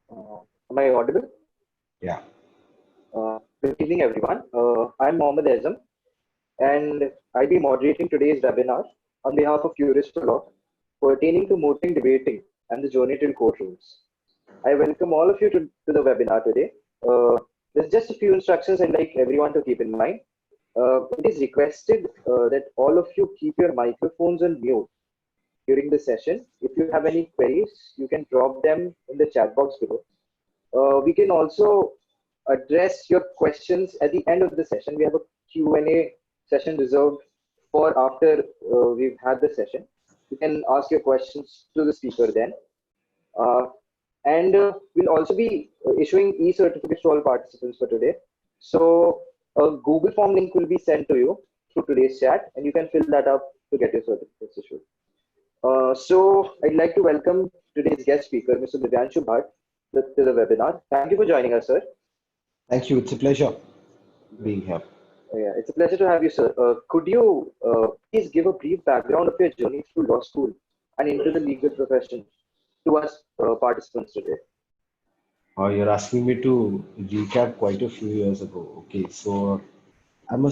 Am I audible? Yeah. Good evening, everyone. I'm Mohammed Azam, and I'll be moderating today's webinar on behalf of Curious for Law pertaining to mooting, debating, and the journey till courtrooms. I welcome all of you to the webinar today. There's just a few instructions I'd like everyone to keep in mind. It is requested that all of you keep your microphones on mute during the session. If you have any queries, you can drop them in the chat box below. We can also address your questions at the end of the session. We have a Q&A session reserved for after we've had the session. You can ask your questions to the speaker then. And we'll also be issuing e-certificates to all participants for today. So a Google form link will be sent to you through today's chat, and you can fill that up to get your certificates issued. So I'd like to welcome today's guest speaker, Mr. Divyanshu Bhatt, to the webinar. Thank you for joining us, sir. Thank you. It's a pleasure being here. Yeah, it's a pleasure to have you, sir. Could you please give a brief background of your journey through law school and into the legal profession to us participants today? You're asking me to recap quite a few years ago. Okay, so I'm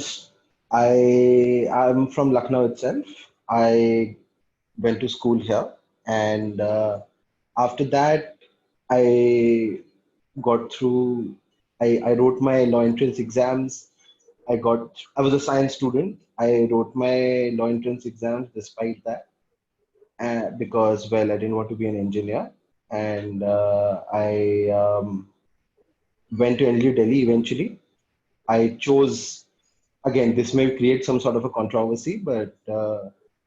from Lucknow itself. I went to school here, and after that, I got through. I wrote my law entrance exams. I was a science student. I wrote my law entrance exams despite that. Because I didn't want to be an engineer, and I went to NLU Delhi eventually. I chose, again, this may create some sort of a controversy, but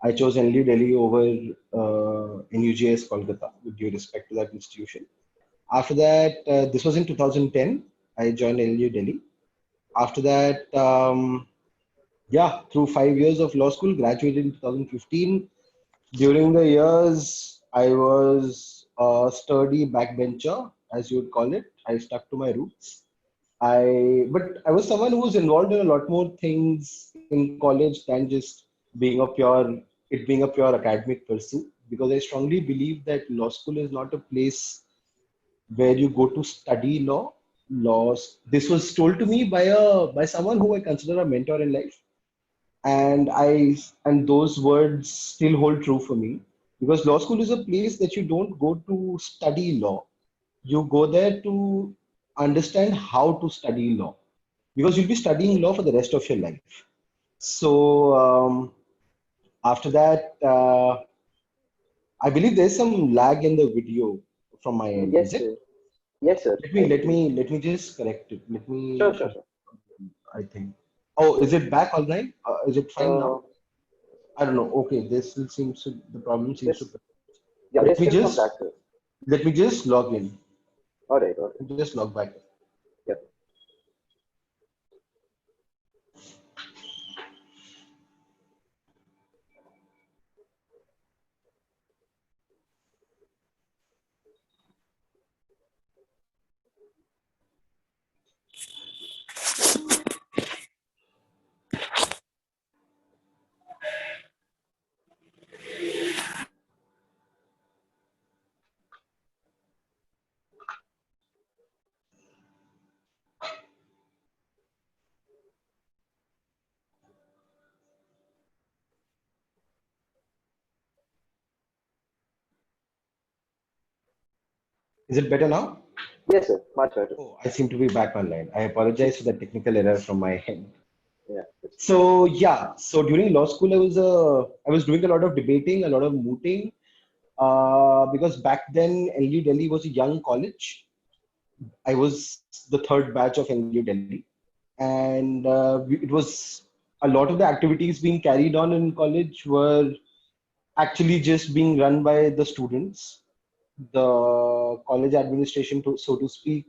I chose NLU Delhi over NUJS Kolkata, with due respect to that institution. After that, this was in 2010. I joined NLU Delhi. After that, through 5 years of law school, graduated in 2015. During the years, I was a sturdy backbencher, as you would call it. I stuck to my roots. But I was someone who was involved in a lot more things in college than just being a pure academic pursuit. Because I strongly believe that law school is not a place where you go to study laws. This was told to me by someone who I consider a mentor in life, and those words still hold true for me, because law school is a place that you don't go to study law. You go there to understand how to study law, because you'll be studying law for the rest of your life. So after that, I believe there's some lag in the video from my end. Yes, Is it? sir. Yes, sir. Let me just correct it. Sure, sure, sure. I think. Oh, is it back all right? Is it fine Uh, now? I don't know. Okay, this still seems to, the problem seems to. this, yeah, Let there's me still some just back, sir. let me just log in. All right, all right. Just log back. Yeah. Is it better now? Yes, sir. Much better. Oh, I seem to be back online. I apologize for the technical error from my end. Yeah. So yeah, so during law school, I was doing a lot of debating, a lot of mooting, because back then NLU Delhi was a young college. I was the third batch of NLU Delhi, and it was a lot of the activities being carried on in college were actually just being run by the students. The college administration, so to speak,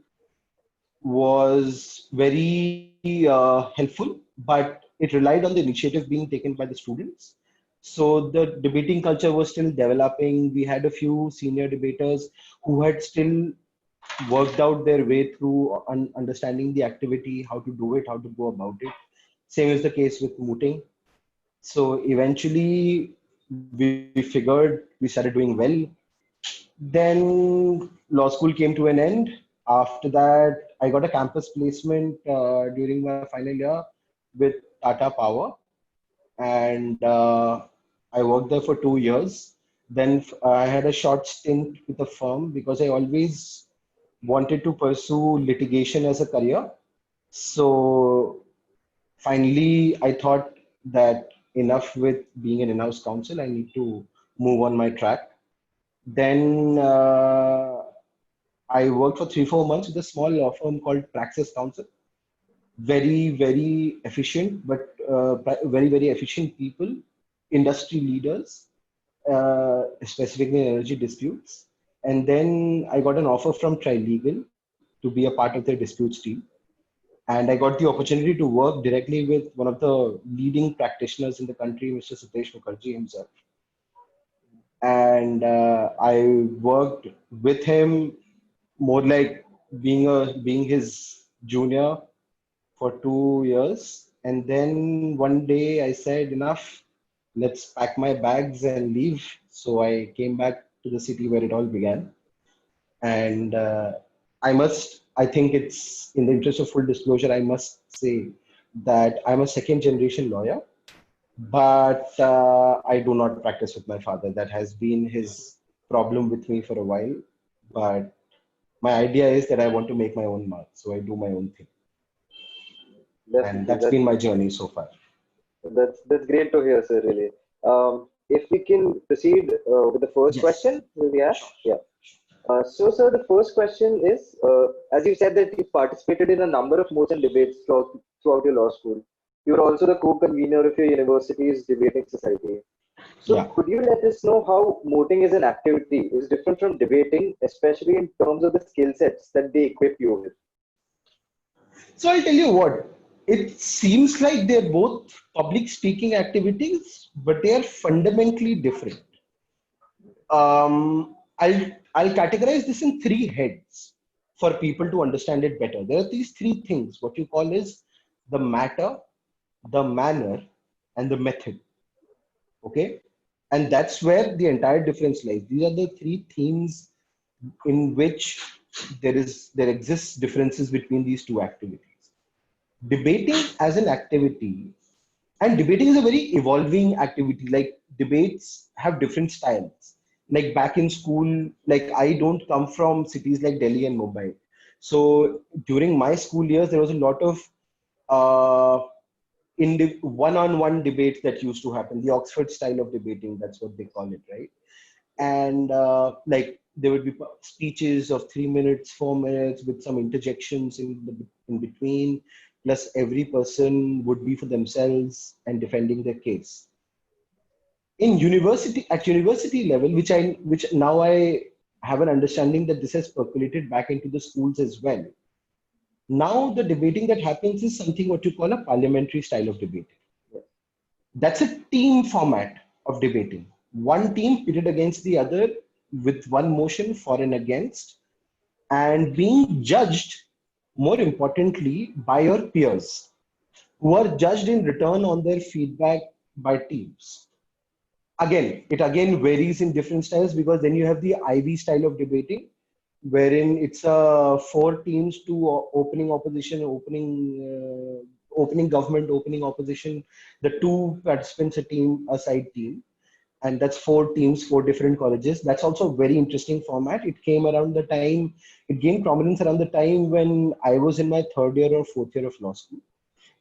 was very helpful, but it relied on the initiative being taken by the students. So the debating culture was still developing. We had a few senior debaters who had still worked out their way through understanding the activity, how to do it, how to go about it. Same is the case with mooting. So eventually we figured, we started doing well. Then law school came to an end. After that, I got a campus placement during my final year with Tata Power, and I worked there for 2 years. Then I had a short stint with the firm because I always wanted to pursue litigation as a career. So finally, I thought that enough with being an in-house counsel, I need to move on my track. Then I worked for 3 4 months with a small law firm called Praxis Counsel. Very, very efficient, but very efficient people, industry leaders, specifically in energy disputes. And then I got an offer from Trilegal to be a part of their disputes team. And I got the opportunity to work directly with one of the leading practitioners in the country, Mr. Sutesh Mukherjee himself. And I worked with him more like being his junior for 2 years. And then one day I said, enough, let's pack my bags and leave. So I came back to the city where it all began. And I think it's in the interest of full disclosure, I must say that I'm a second generation lawyer, but I do not practice with my father. That has been his problem with me for a while. But my idea is that I want to make my own mark. So I do my own thing. And Definitely, that's been my journey so far. that's great to hear, sir. Really. If we can proceed with the first Yes. question we asked, Sure. yeah. So, sir, the first question is, as you said that you participated in a number of motion debates throughout your law school. You were also the co-convener of your university's debating society. So, Yeah. could you let us know how moting as an activity is different from debating, especially in terms of the skill sets that they equip you with? So I'll tell you what, it seems like they're both public speaking activities, but they are fundamentally different. I'll categorize this in three heads for people to understand it better. There are these three things, what you call is the matter, the manner, and the method. Okay. And that's where the entire difference lies. These are the three themes in which there exists differences between these two activities. Debating as an activity, and debating is a very evolving activity. Like debates have different styles. Like back in school, like I don't come from cities like Delhi and Mumbai. So during my school years, there was a lot of uh, in the one-on-one debates that used to happen, the Oxford style of debating, that's what they call it, right? And like there would be speeches of 3 minutes, 4 minutes with some interjections in between. Plus, every person would be for themselves and defending their case. In university, at university level, which now I have an understanding that this has percolated back into the schools as well. Now the debating that happens is something what you call a parliamentary style of debating. That's a team format of debating. One team pitted against the other with one motion for and against, and being judged, more importantly, by your peers, who are judged in return on their feedback by teams. Again, it again varies in different styles because then you have the Ivy style of debating, wherein it's four teams, two opening opposition, opening government, opening opposition, the two participants a team, a side team, and that's four teams, four different colleges. That's also a very interesting format. It came around the time, it gained prominence around the time when I was in my third year or fourth year of law school,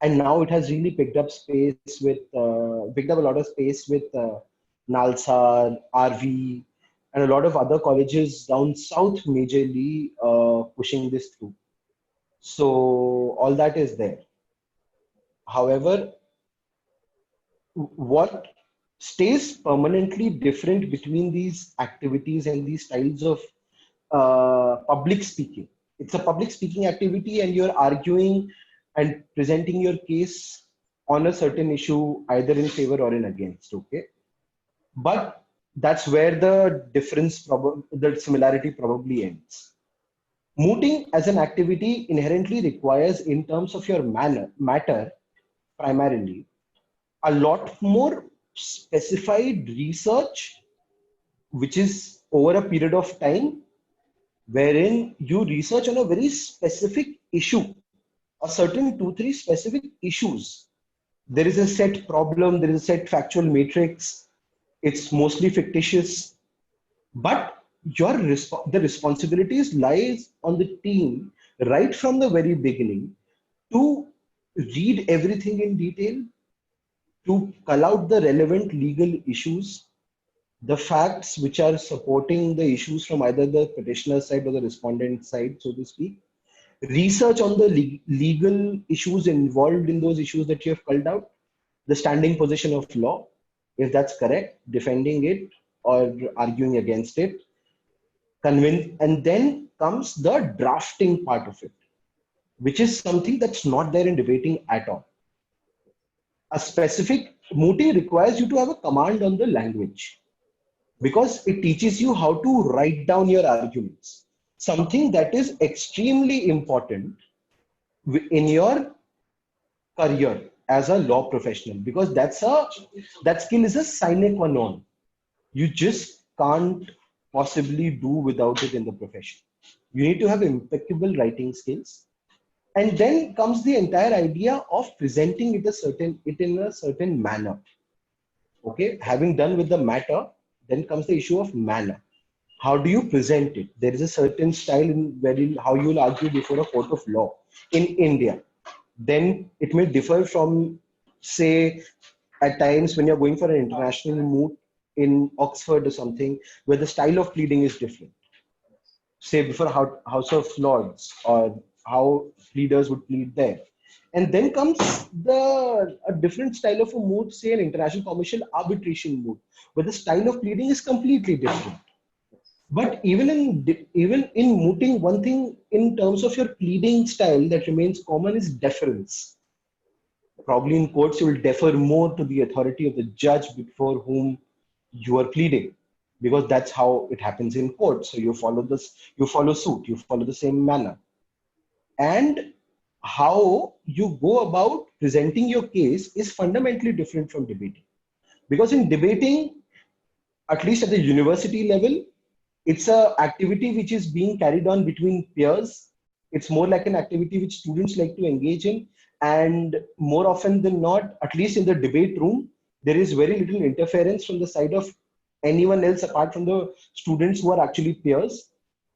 and now it has really picked up a lot of space with Nalsar, RV, and a lot of other colleges down south majorly pushing this through. So all that is there. However, what stays permanently different between these activities and these styles of public speaking? It's a public speaking activity, and you're arguing and presenting your case on a certain issue, either in favor or in against. Okay, but that's where the similarity probably ends. Mooting as an activity inherently requires, in terms of your matter, primarily, a lot more specified research, which is over a period of time wherein you research on a very specific issue, a certain 2, 3 specific issues. There is a set problem, there is a set factual matrix. It's mostly fictitious, but the responsibilities lies on the team right from the very beginning to read everything in detail, to cull out the relevant legal issues, the facts which are supporting the issues from either the petitioner side or the respondent side, so to speak. Research on the legal issues involved in those issues that you have culled out, the standing position of law, if that's correct, defending it or arguing against it, convince, and then comes the drafting part of it, which is something that's not there in debating at all. A specific mooting requires you to have a command on the language, because it teaches you how to write down your arguments, something that is extremely important in your career as a law professional, because that skill is a sine qua non. You just can't possibly do without it in the profession. You need to have impeccable writing skills. And then comes the entire idea of presenting it in a certain manner. Okay, having done with the matter, then comes the issue of manner. How do you present it? There is a certain style in how you will argue before a court of law in India. Then it may differ from, say, at times when you're going for an international moot in Oxford or something, where the style of pleading is different. Say before House of Lords, or how pleaders would plead there. And then comes a different style of a moot, say an international commercial arbitration moot, where the style of pleading is completely different. But even in mooting, one thing in terms of your pleading style that remains common is deference. Probably in courts, you will defer more to the authority of the judge before whom you are pleading, because that's how it happens in court. So you follow suit, you follow the same manner. And how you go about presenting your case is fundamentally different from debating. Because in debating, at least at the university level, it's an activity which is being carried on between peers. It's more like an activity which students like to engage in. And more often than not, at least in the debate room, there is very little interference from the side of anyone else apart from the students who are actually peers.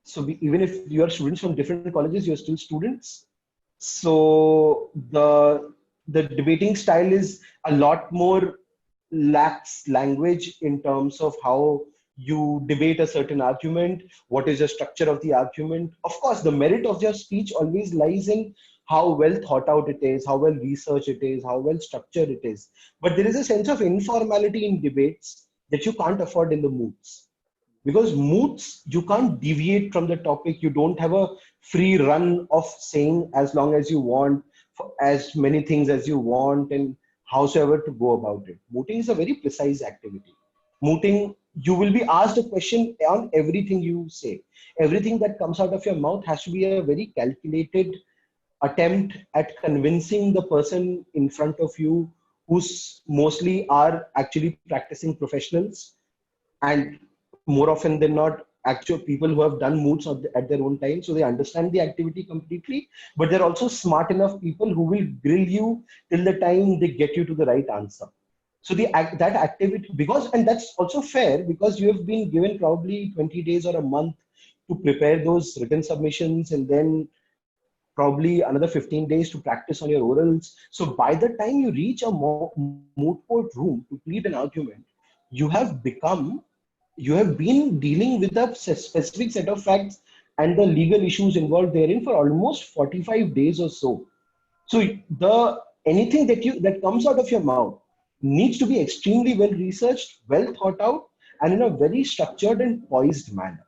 So even if you are students from different colleges, you're still students. So the debating style is a lot more lax language in terms of how you debate a certain argument, what is the structure of the argument. Of course, the merit of your speech always lies in how well thought out it is, how well researched it is, how well structured it is. But there is a sense of informality in debates that you can't afford in the moots. Because moots, you can't deviate from the topic. You don't have a free run of saying as long as you want, for as many things as you want, and howsoever to go about it. Mooting is a very precise activity. Mooting, you will be asked a question on everything you say. Everything that comes out of your mouth has to be a very calculated attempt at convincing the person in front of you, who's mostly are actually practicing professionals, and more often than not actual people who have done moots at their own time, so they understand the activity completely. But they're also smart enough people who will grill you till the time they get you to the right answer. So that activity, and that's also fair, because you have been given probably 20 days or a month to prepare those written submissions, and then probably another 15 days to practice on your orals. So by the time you reach a moot court room to plead an argument, you have been dealing with a specific set of facts and the legal issues involved therein for almost 45 days or so. So anything that comes out of your mouth needs to be extremely well researched, well thought out, and in a very structured and poised manner.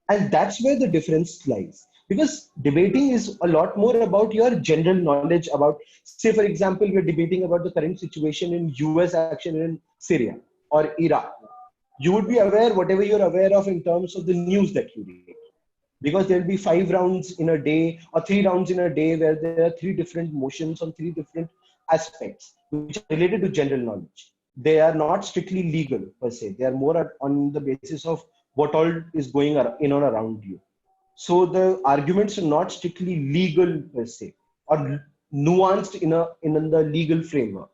And that's where the difference lies. Because debating is a lot more about your general knowledge about, say, for example, we're debating about the current situation in US action in Syria or Iraq. You would be aware whatever you're aware of in terms of the news that you read. Because there'll be 5 rounds in a day or 3 rounds in a day where there are 3 different motions on 3 different aspects which are related to general knowledge. They are not strictly legal per se. They are more on the basis of what all is going in or around you. So the arguments are not strictly legal per se or nuanced in the legal framework.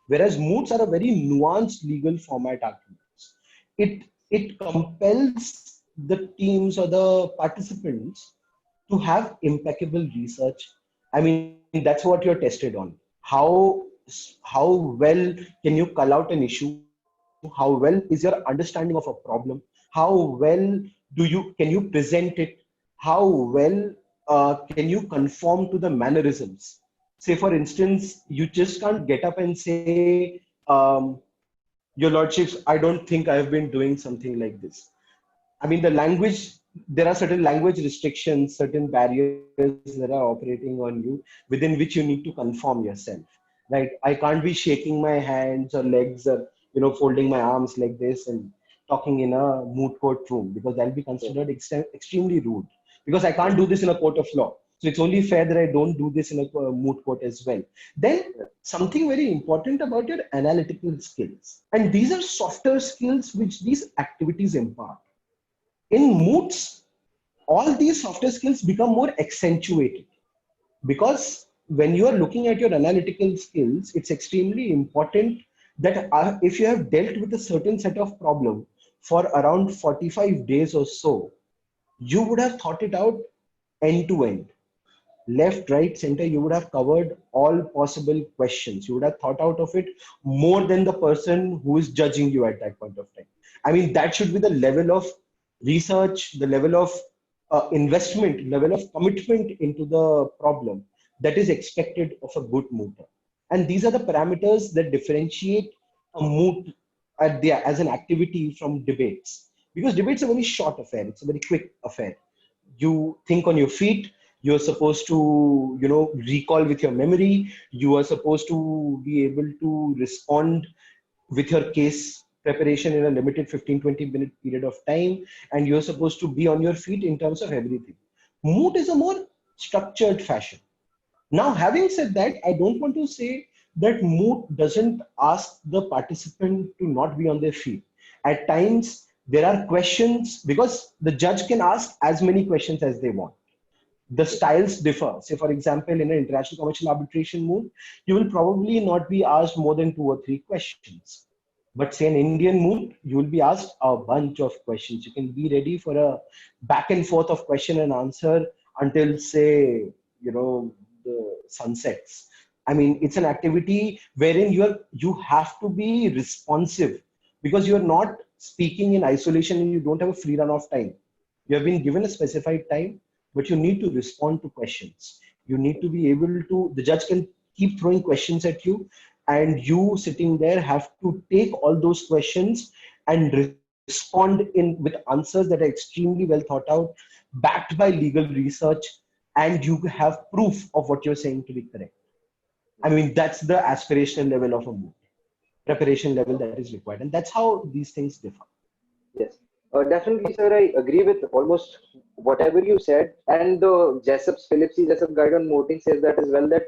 Whereas moods are a very nuanced legal format arguments. It compels the teams or the participants to have impeccable research. I mean, that's what you're tested on. How well can you cull out an issue? How well is your understanding of a problem? How well can you present it? How well can you conform to the mannerisms? Say, for instance, you just can't get up and say, Your Lordships, I don't think I've been doing something like this. I mean, the language, there are certain language restrictions, certain barriers that are operating on you within which you need to conform yourself, right? I can't be shaking my hands or legs or, folding my arms like this and talking in a moot court room because that'll be Yeah. considered extremely rude because I can't Yeah. do this in a court of law. So it's only fair that I don't do this in a moot court as well. Then Yeah. something very important about your analytical skills. And these are softer skills which these activities impart in moods. All these softer skills become more accentuated because when you are looking at your analytical skills, it's extremely important that if you have dealt with a certain set of problem for around 45 days or so, you would have thought it out end to end, left, right, center. You would have covered all possible questions. You would have thought out of it more than the person who is judging you at that point of time. I mean, that should be the level of research, the level of investment, level of commitment into the problem that is expected of a good mooter. And these are the parameters that differentiate a moot as an activity from debates. Because debates are a very short affair. It's a very quick affair. You think on your feet. You're supposed to, recall with your memory. You are supposed to be able to respond with your case preparation in a limited 15-20 minute period of time, and you're supposed to be on your feet in terms of everything. Moot is a more structured fashion. Now, having said that, I don't want to say that moot doesn't ask the participant to not be on their feet. At times, there are questions because the judge can ask as many questions as they want. The styles differ. Say, for example, in an international commercial arbitration moot, you will probably not be asked more than 2 or 3 questions. But say an Indian moot, you will be asked a bunch of questions. You can be ready for a back and forth of question and answer until, say, the sun sets. I mean, it's an activity wherein you have to be responsive because you're not speaking in isolation and you don't have a free run of time. You have been given a specified time, but you need to respond to questions. You need to be able to, the judge can keep throwing questions at you, and you sitting there have to take all those questions and respond with answers that are extremely well thought out, backed by legal research, and you have proof of what you're saying to be correct. I mean, that's the aspirational level of a moot, preparation level that is required. And that's how these things differ. Yes. Definitely, sir. I agree with almost whatever you said. And the Phillips C. Jessup guide on mooting says that as well, that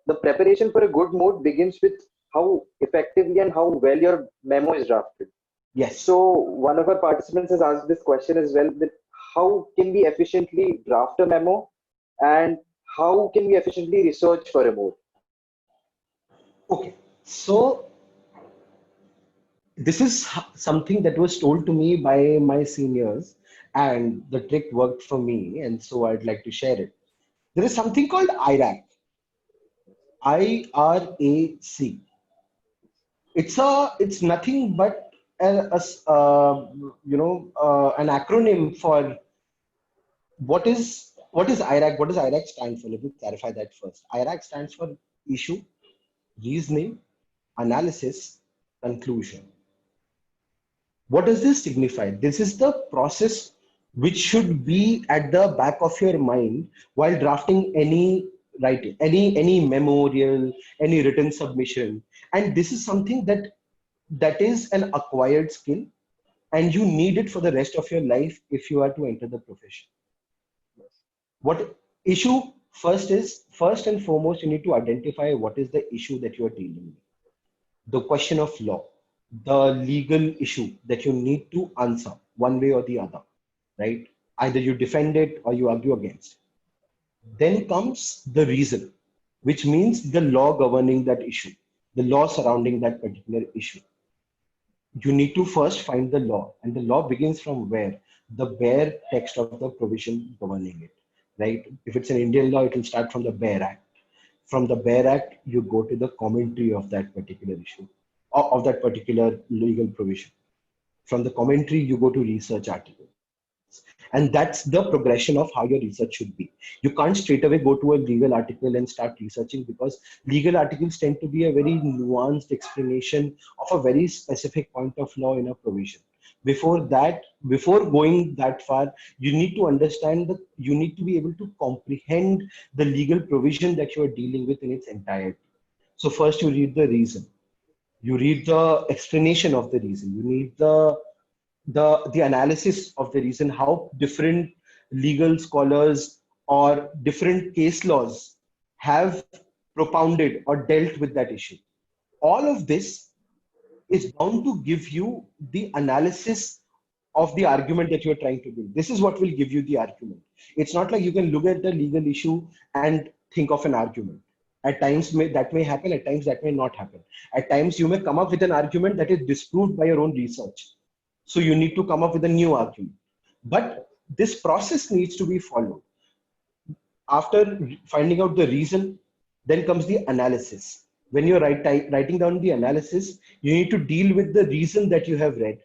the preparation for a good moot begins with how effectively and how well your memo is drafted. Yes. So one of our participants has asked this question as well, that how can we efficiently draft a memo and how can we efficiently research for a moot? Okay. So this is something that was told to me by my seniors, and the trick worked for me, and so I'd like to share it. There is something called IRAC. IRAC. It's nothing but an acronym for what is IRAC. What does IRAC stand for? Let me clarify that first. IRAC stands for issue, reasoning, analysis, conclusion. What does this signify? This is the process which should be at the back of your mind while drafting any writing, any memorial, any written submission. And this is something that is an acquired skill, and you need it for the rest of your life if you are to enter the profession. What issue first and foremost, you need to identify what is the issue that you are dealing with. The question of law, the legal issue that you need to answer. one way or the other, right? Either you defend it or you argue against. Then comes the reason, which means the law governing that issue, the law surrounding that particular issue. You need to first find the law, and the law begins from where? The bare text of the provision governing it, right? If it's an Indian law, it will start from the bare act. From the bare act, you go to the commentary of that particular issue, of that particular legal provision. From the commentary, you go to research articles. And that's the progression of how your research should be. You can't straight away go to a legal article and start researching, because legal articles tend to be a very nuanced explanation of a very specific point of law in a provision. Before that, before going that far, you need to understand that you need to be able to comprehend the legal provision that you are dealing with in its entirety. So first you read the reason, you read the explanation of the reason, you need the analysis of the reason, how different legal scholars or different case laws have propounded or dealt with that issue. All of this is bound to give you the analysis of the argument that you're trying to do. This is what will give you the argument. It's not like you can look at the legal issue and think of an argument. At times that may happen, at times that may not happen. At times you may come up with an argument that is disproved by your own research. So you need to come up with a new argument. But this process needs to be followed. After finding out the reason, then comes the analysis. When you're writing down the analysis, you need to deal with the reason that you have read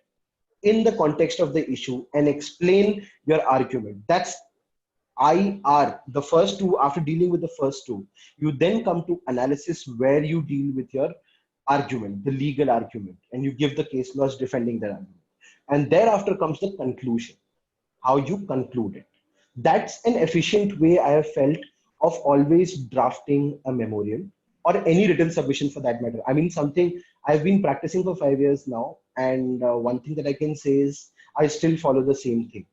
in the context of the issue and explain your argument. That's IR, the first two. After dealing with the first two, you then come to analysis, where you deal with your argument, the legal argument, and you give the case laws defending that argument. And thereafter comes the conclusion, how you conclude it. That's an efficient way I have felt of always drafting a memorial or any written submission for that matter. I mean, something I've been practicing for 5 years now. And one thing that I can say is I still follow the same thing.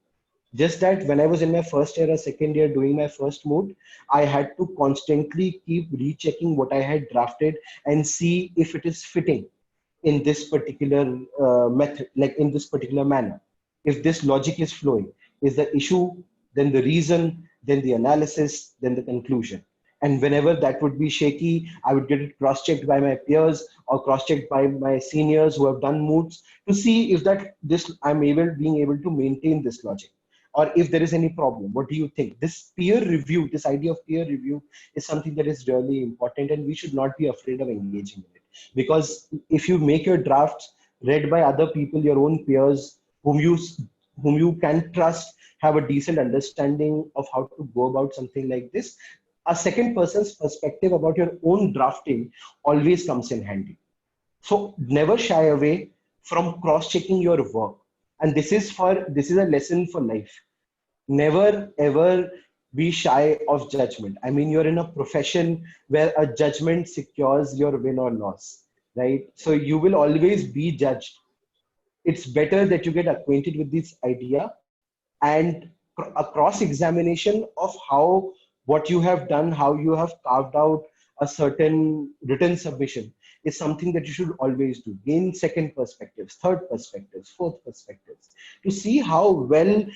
Just that when I was in my first year or second year doing my first moot, I had to constantly keep rechecking what I had drafted and see if it is fitting in this particular method, like in this particular manner. If this logic is flowing, is the issue, then the reason, then the analysis, then the conclusion. And whenever that would be shaky, I would get it cross-checked by my peers or cross-checked by my seniors who have done moots to see if that this I'm being able to maintain this logic, or if there is any problem. What do you think? This peer review, this idea of peer review is something that is really important, and we should not be afraid of engaging in it. Because if you make your drafts read by other people, your own peers, whom you can trust, have a decent understanding of how to go about something like this, a second person's perspective about your own drafting always comes in handy. So never shy away from cross-checking your work. And this is a lesson for life. Never ever be shy of judgment. I mean, you're in a profession where a judgment secures your win or loss, right? So you will always be judged. It's better that you get acquainted with this idea, and a cross-examination of how what you have done, how you have carved out a certain written submission is something that you should always do. Gain second perspectives, third perspectives, fourth perspectives, to see how well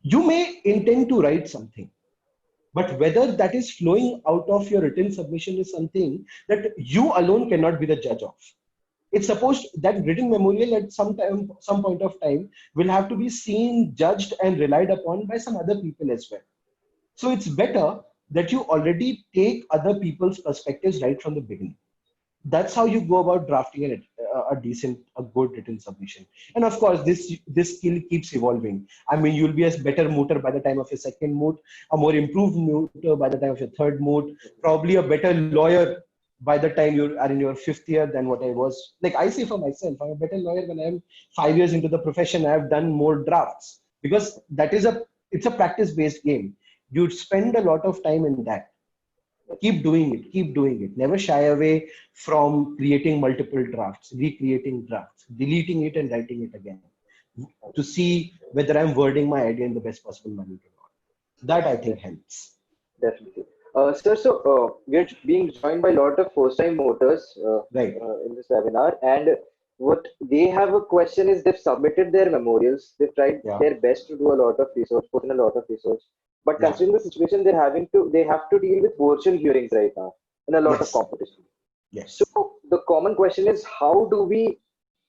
you may intend to write something. But whether that is flowing out of your written submission is something that you alone cannot be the judge of. It's supposed that written memorial at some point of time will have to be seen, judged, and relied upon by some other people as well. So it's better that you already take other people's perspectives right from the beginning. That's how you go about drafting a good written submission. And of course, this skill keeps evolving. I mean, you'll be a better mooter by the time of your second moot, a more improved mooter by the time of your third moot, probably a better lawyer by the time you are in your fifth year than what I was. Like I say for myself, I'm a better lawyer when I'm 5 years into the profession. I've done more drafts, because it's a practice-based game. You spend a lot of time in that. Keep doing it. Never shy away from creating multiple drafts, recreating drafts, deleting it and writing it again, to see whether I'm wording my idea in the best possible manner or not. That I think helps. Definitely. Sir, so we're being joined by a lot of first-time voters Right. in this webinar, and what they have a question is they've submitted their memorials, they've tried Yeah, their best to do a lot of research, put in a lot of research, but yeah, considering the situation, they have to deal with virtual hearings right now in a lot of yes, competition. So yes. the common question is, how do we,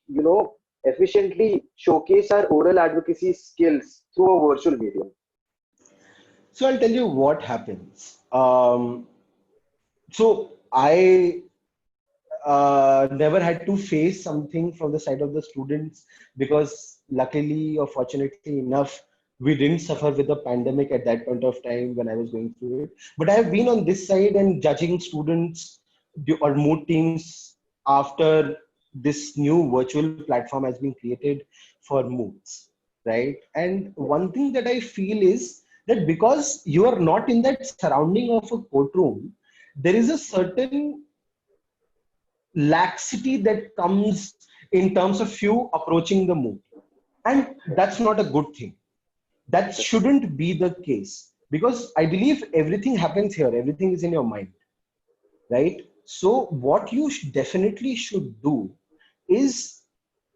you know, efficiently showcase our oral advocacy skills through a virtual medium? So I'll tell you what happens. So I never had to face something from the side of the students because luckily or fortunately enough, we didn't suffer with the pandemic at that point of time when I was going through it. But I have been on this side and judging students or mood teams after this new virtual platform has been created for moods, right? And one thing that I feel is that because you are not in that surrounding of a courtroom, there is a certain laxity that comes in terms of you approaching the mood. And that's not a good thing. That shouldn't be the case because I believe everything happens here, everything is in your mind, right? So, what you definitely should do is,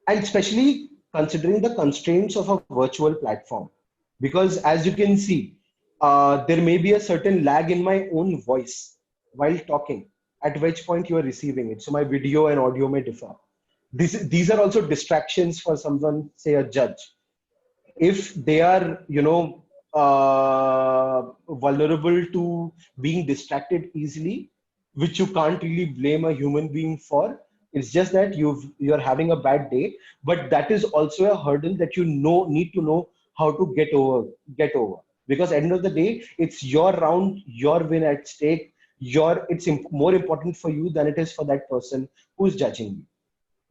and especially considering the constraints of a virtual platform, because as you can see, there may be a certain lag in my own voice while talking, at which point you are receiving it. So, my video and audio may differ. These are also distractions for someone, say a judge, if they are vulnerable to being distracted easily, which you can't really blame a human being for. It's just that you're having a bad day, but that is also a hurdle that need to know how to get over, because at the end of the day it's your round, your win at stake. More important for you than it is for that person who's judging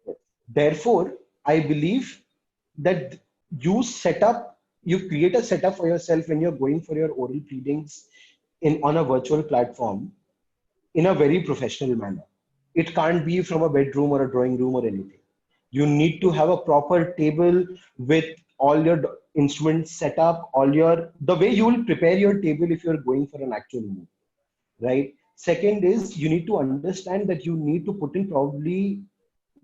you. Therefore, I believe that you create a setup for yourself when you're going for your oral pleadings in on a virtual platform in a very professional manner. It can't be from a bedroom or a drawing room or anything. You need to have a proper table with all your instruments set up, the way you will prepare your table if you're going for an actual move, right? Second is you need to understand that you need to put in probably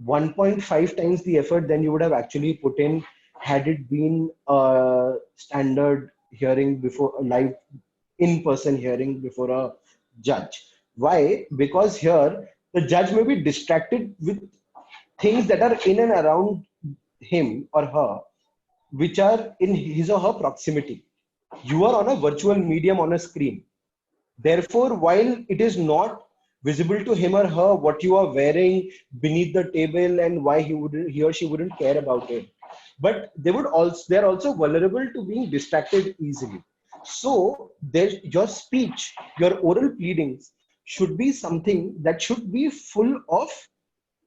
1.5 times the effort than you would have actually put in had it been a standard hearing before a live in-person hearing before a judge. Why? Because here the judge may be distracted with things that are in and around him or her, which are in his or her proximity. You are on a virtual medium on a screen. Therefore, while it is not visible to him or her what you are wearing beneath the table and why he or she wouldn't care about it, but they're also vulnerable to being distracted easily. So your speech, your oral pleadings should be something that should be full of,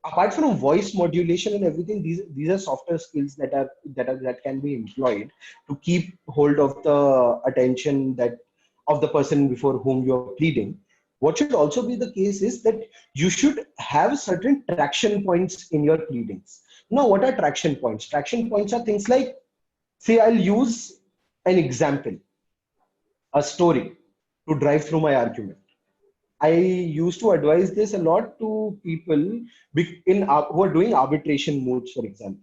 apart from voice modulation and everything, these are softer skills that can be employed to keep hold of the attention that of the person before whom you are pleading. What should also be the case is that you should have certain traction points in your pleadings. Now, what are traction points? Traction points are things like, say, I'll use an example, a story, to drive through my argument. I used to advise this a lot to people who are doing arbitration modes, for example,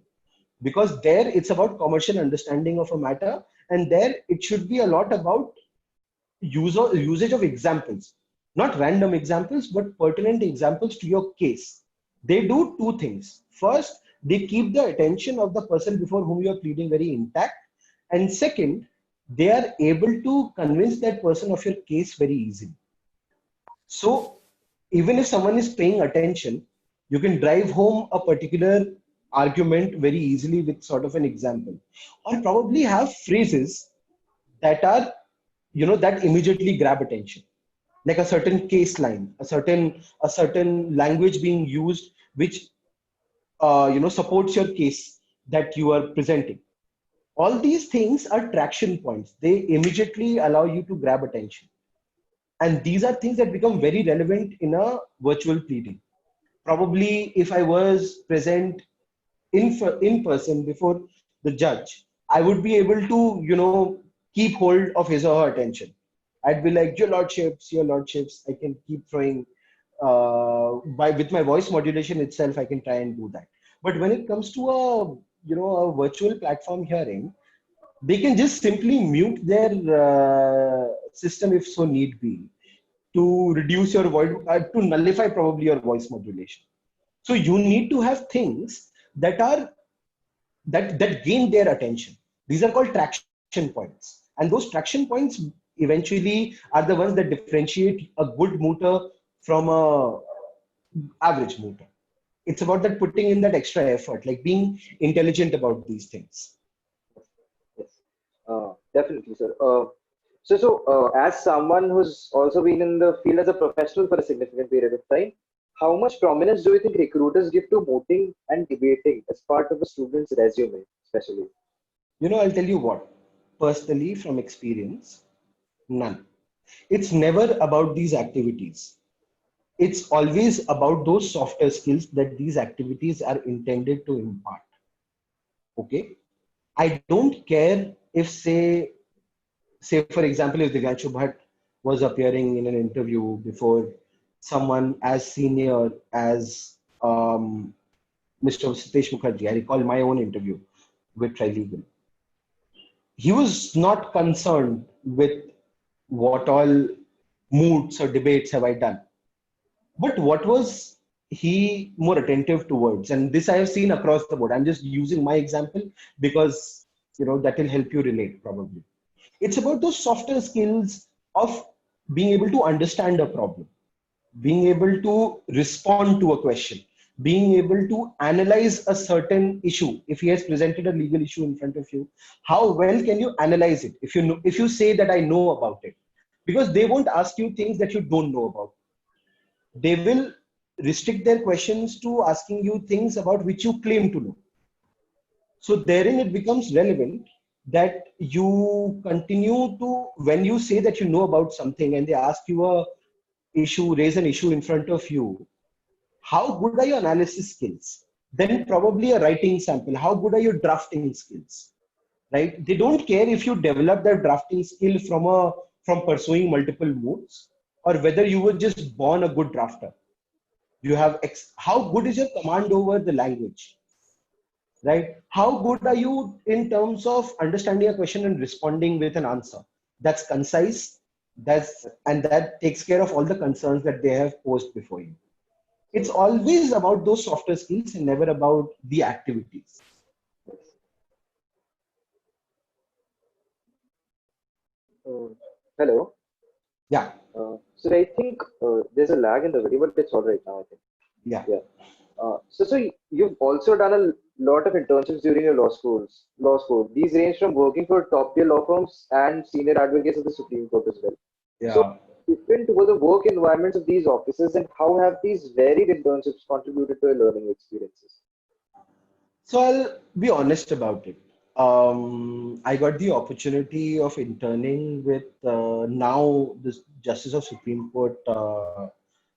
because there it's about commercial understanding of a matter, and there it should be a lot about usage of examples, not random examples, but pertinent examples to your case. They do two things. First, they keep the attention of the person before whom you are pleading very intact, and second, they are able to convince that person of your case very easily. So even if someone is paying attention, you can drive home a particular argument very easily with sort of an example, or probably have phrases that are, that immediately grab attention, like a certain case line, a certain language being used, which supports your case that you are presenting. All these things are traction points. They immediately allow you to grab attention. And these are things that become very relevant in a virtual pleading. Probably if I was present in person before the judge, I would be able to, keep hold of his or her attention. I'd be like, your lordships, I can keep throwing, by with my voice modulation itself, I can try and do that. But when it comes to a virtual platform hearing, they can just simply mute their system if so need be, to reduce your voice, to nullify probably your voice modulation. So you need to have things that are that gain their attention. These are called traction points, and those traction points eventually are the ones that differentiate a good mooter from a average mooter. It's about that putting in that extra effort, like being intelligent about these things. Yes, definitely, sir. As someone who's also been in the field as a professional for a significant period of time, how much prominence do you think recruiters give to mooting and debating as part of a student's resume, especially? I'll tell you what, personally from experience, none. It's never about these activities. It's always about those softer skills that these activities are intended to impart. Okay. I don't care if, say for example, if Divyanshu Bhatt was appearing in an interview before someone as senior as Mr. Satish Mukherjee. I recall my own interview with Trilegal. He was not concerned with what all moods or debates have I done. But what was he more attentive towards? And this I have seen across the board. I'm just using my example because that will help you relate probably. It's about those softer skills of being able to understand a problem, being able to respond to a question, being able to analyze a certain issue. If he has presented a legal issue in front of you, how well can you analyze it? If you say that I know about it, because they won't ask you things that you don't know about. They will restrict their questions to asking you things about which you claim to know. So therein it becomes relevant that you continue to, when you say that you know about something and they ask you raise an issue in front of you, how good are your analysis skills? Then probably a writing sample, how good are your drafting skills? Right? They don't care if you develop that drafting skill from pursuing multiple modes, or whether you were just born a good drafter. How good is your command over the language, right? How good are you in terms of understanding a question and responding with an answer that's concise, and that takes care of all the concerns that they have posed before you. It's always about those softer skills and never about the activities. Hello. Yeah. So I think there's a lag in the video, but it's all right now, I think. Yeah. Yeah. So you've also done a lot of internships during your law school. These range from working for top tier law firms and senior advocates of the Supreme Court as well. Yeah. So different were the work environments of these offices, and how have these varied internships contributed to your learning experiences? So I'll be honest about it. I got the opportunity of interning with now the Justice of Supreme Court,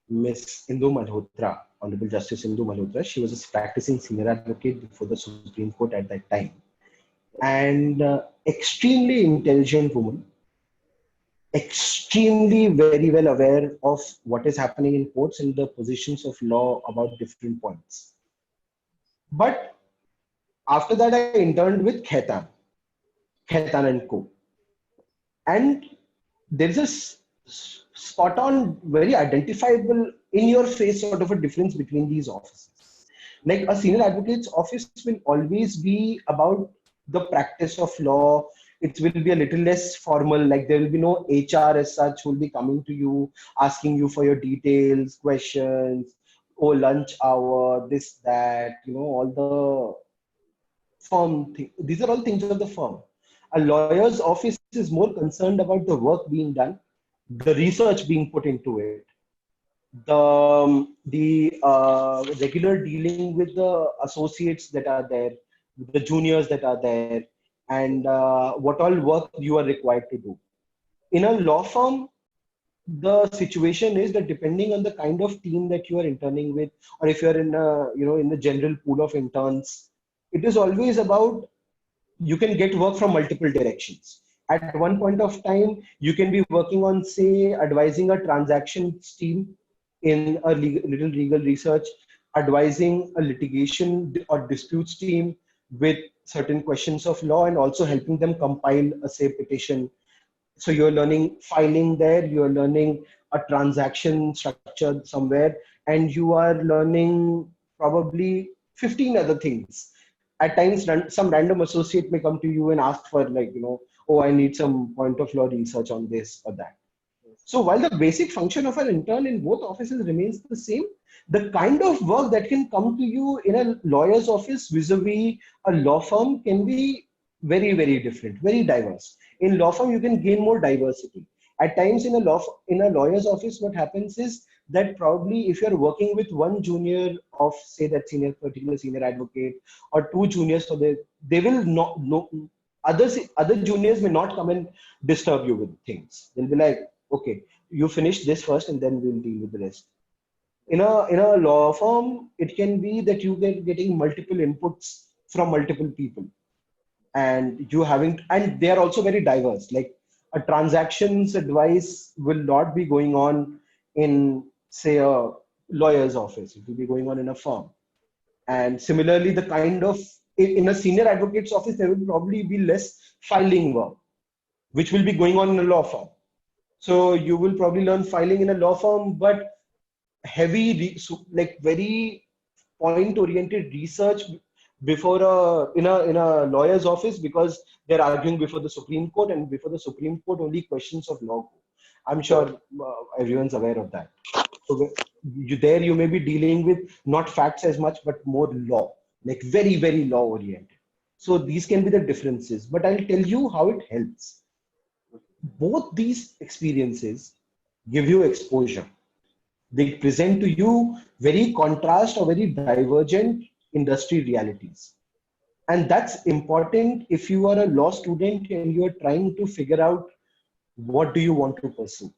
Miss Indu Malhotra, Honorable Justice Indu Malhotra. She was a practicing senior advocate before the Supreme Court at that time, and extremely intelligent woman, extremely very well aware of what is happening in courts and the positions of law about different points. But after that, I interned with Khaitan and Co. And there's a spot on, very identifiable, in your face sort of a difference between these offices. Like a senior advocate's office will always be about the practice of law. It will be a little less formal, like there will be no HR as such who will be coming to you, asking you for your details, questions, oh, lunch hour, this, that, all the firm thing. These are all things of the firm. A lawyer's office is more concerned about the work being done, the research being put into it, the regular dealing with the associates that are there, the juniors that are there, and what all work you are required to do. In a law firm, the situation is that depending on the kind of team that you are interning with, or if you're in the general pool of interns, it is always about, you can get work from multiple directions. At one point of time, you can be working on, say, advising a transactions team in a little legal research. advising a litigation or disputes team with certain questions of law, and also helping them compile a say petition. So you're learning filing there, you're learning a transaction structure somewhere, and you are learning probably 15 other things. At times some random associate may come to you and ask for, like, oh, I need some point of law research on this or that. So while the basic function of an intern in both offices remains the same, the kind of work that can come to you in a lawyer's office vis-a-vis a law firm can be very, very different, very diverse. In law firm, you can gain more diversity. At times in a lawyer's office, what happens is that probably if you're working with one junior of, say, that senior, particular senior advocate, or two juniors, so they will not know, other juniors may not come and disturb you with things. They'll be like, okay, you finish this first and then we'll deal with the rest. In a law firm, it can be that you get getting multiple inputs from multiple people, and and they are also very diverse. Like, a transactions advice will not be going on in, say, a lawyer's office. It will be going on in a firm. And similarly, the kind of, in a senior advocate's office, there will probably be less filing work, which will be going on in a law firm. So you will probably learn filing in a law firm, but like very point oriented research before in a lawyer's office, because they're arguing before the Supreme Court, and before the Supreme Court only questions of law. I'm sure everyone's aware of that. So you may be dealing with not facts as much, but more law, like very, very law oriented. So these can be the differences, but I'll tell you how it helps. Both these experiences give you exposure. They present to you very contrast or very divergent industry realities. And that's important if you are a law student and you are trying to figure out what do you want to pursue,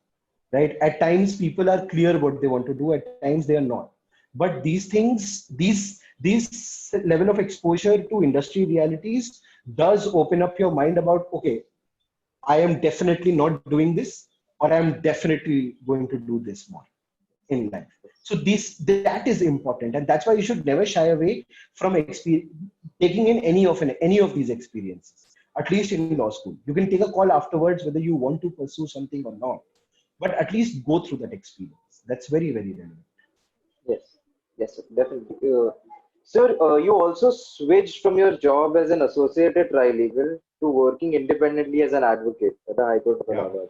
right? At times people are clear what they want to do, at times they are not. But these things, these level of exposure to industry realities does open up your mind about, okay, I am definitely not doing this, or I am definitely going to do this more in life. So that is important, and that's why you should never shy away from taking in any of these experiences. At least in law school, you can take a call afterwards whether you want to pursue something or not, but at least go through that experience. That's very, very relevant. Yes, yes, sir, definitely. Sir, you also switched from your job as an associate at Trilegal to working independently as an advocate at the High Court of Yeah, Allahabad.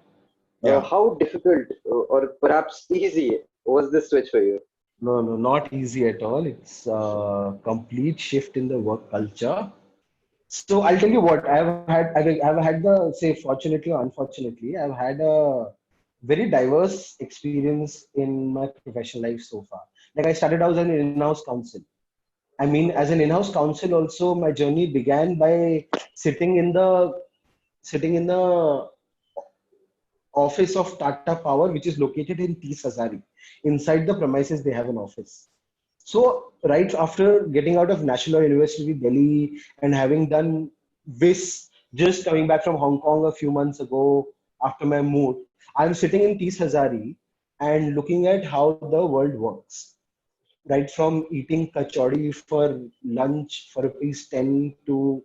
yeah. How difficult or perhaps easy was this switch for you? No, no, not easy at all. It's a complete shift in the work culture. So I'll tell you what I've had the, say, fortunately or unfortunately, I've had a very diverse experience in my professional life so far. Like, I started out as an in-house counsel. I mean, as an in-house counsel, also my journey began by sitting in the sitting in the office of Tata Power, which is located in Tees Hazari. Inside the premises, they have an office. So right after getting out of National University Delhi and having done this, just coming back from Hong Kong a few months ago after my move, I'm sitting in Tees Hazari and looking at how the world works. Right from eating kachori for lunch for rupees 10 to,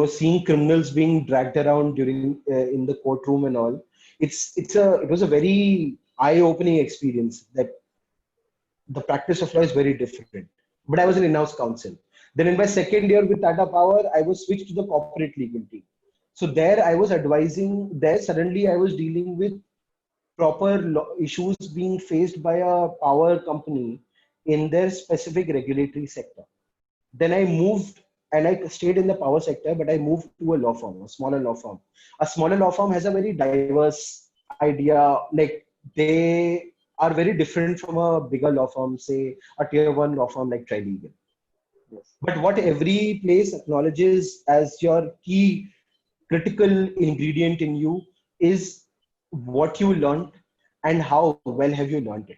seeing criminals being dragged around during in the courtroom and all. It was a very eye-opening experience, that the practice of law is very different. But I was an in-house counsel. Then in my second year with Tata Power, I was switched to the corporate legal team. So there I was advising. There suddenly I was dealing with proper issues being faced by a power company in their specific regulatory sector. Then I moved, and I stayed in the power sector, but I moved to a law firm, a smaller law firm. A smaller law firm has a very diverse idea. Like, they are very different from a bigger law firm, say a tier one law firm like Trilegal. Yes. But what every place acknowledges as your key critical ingredient in you is what you learned and how well have you learned it,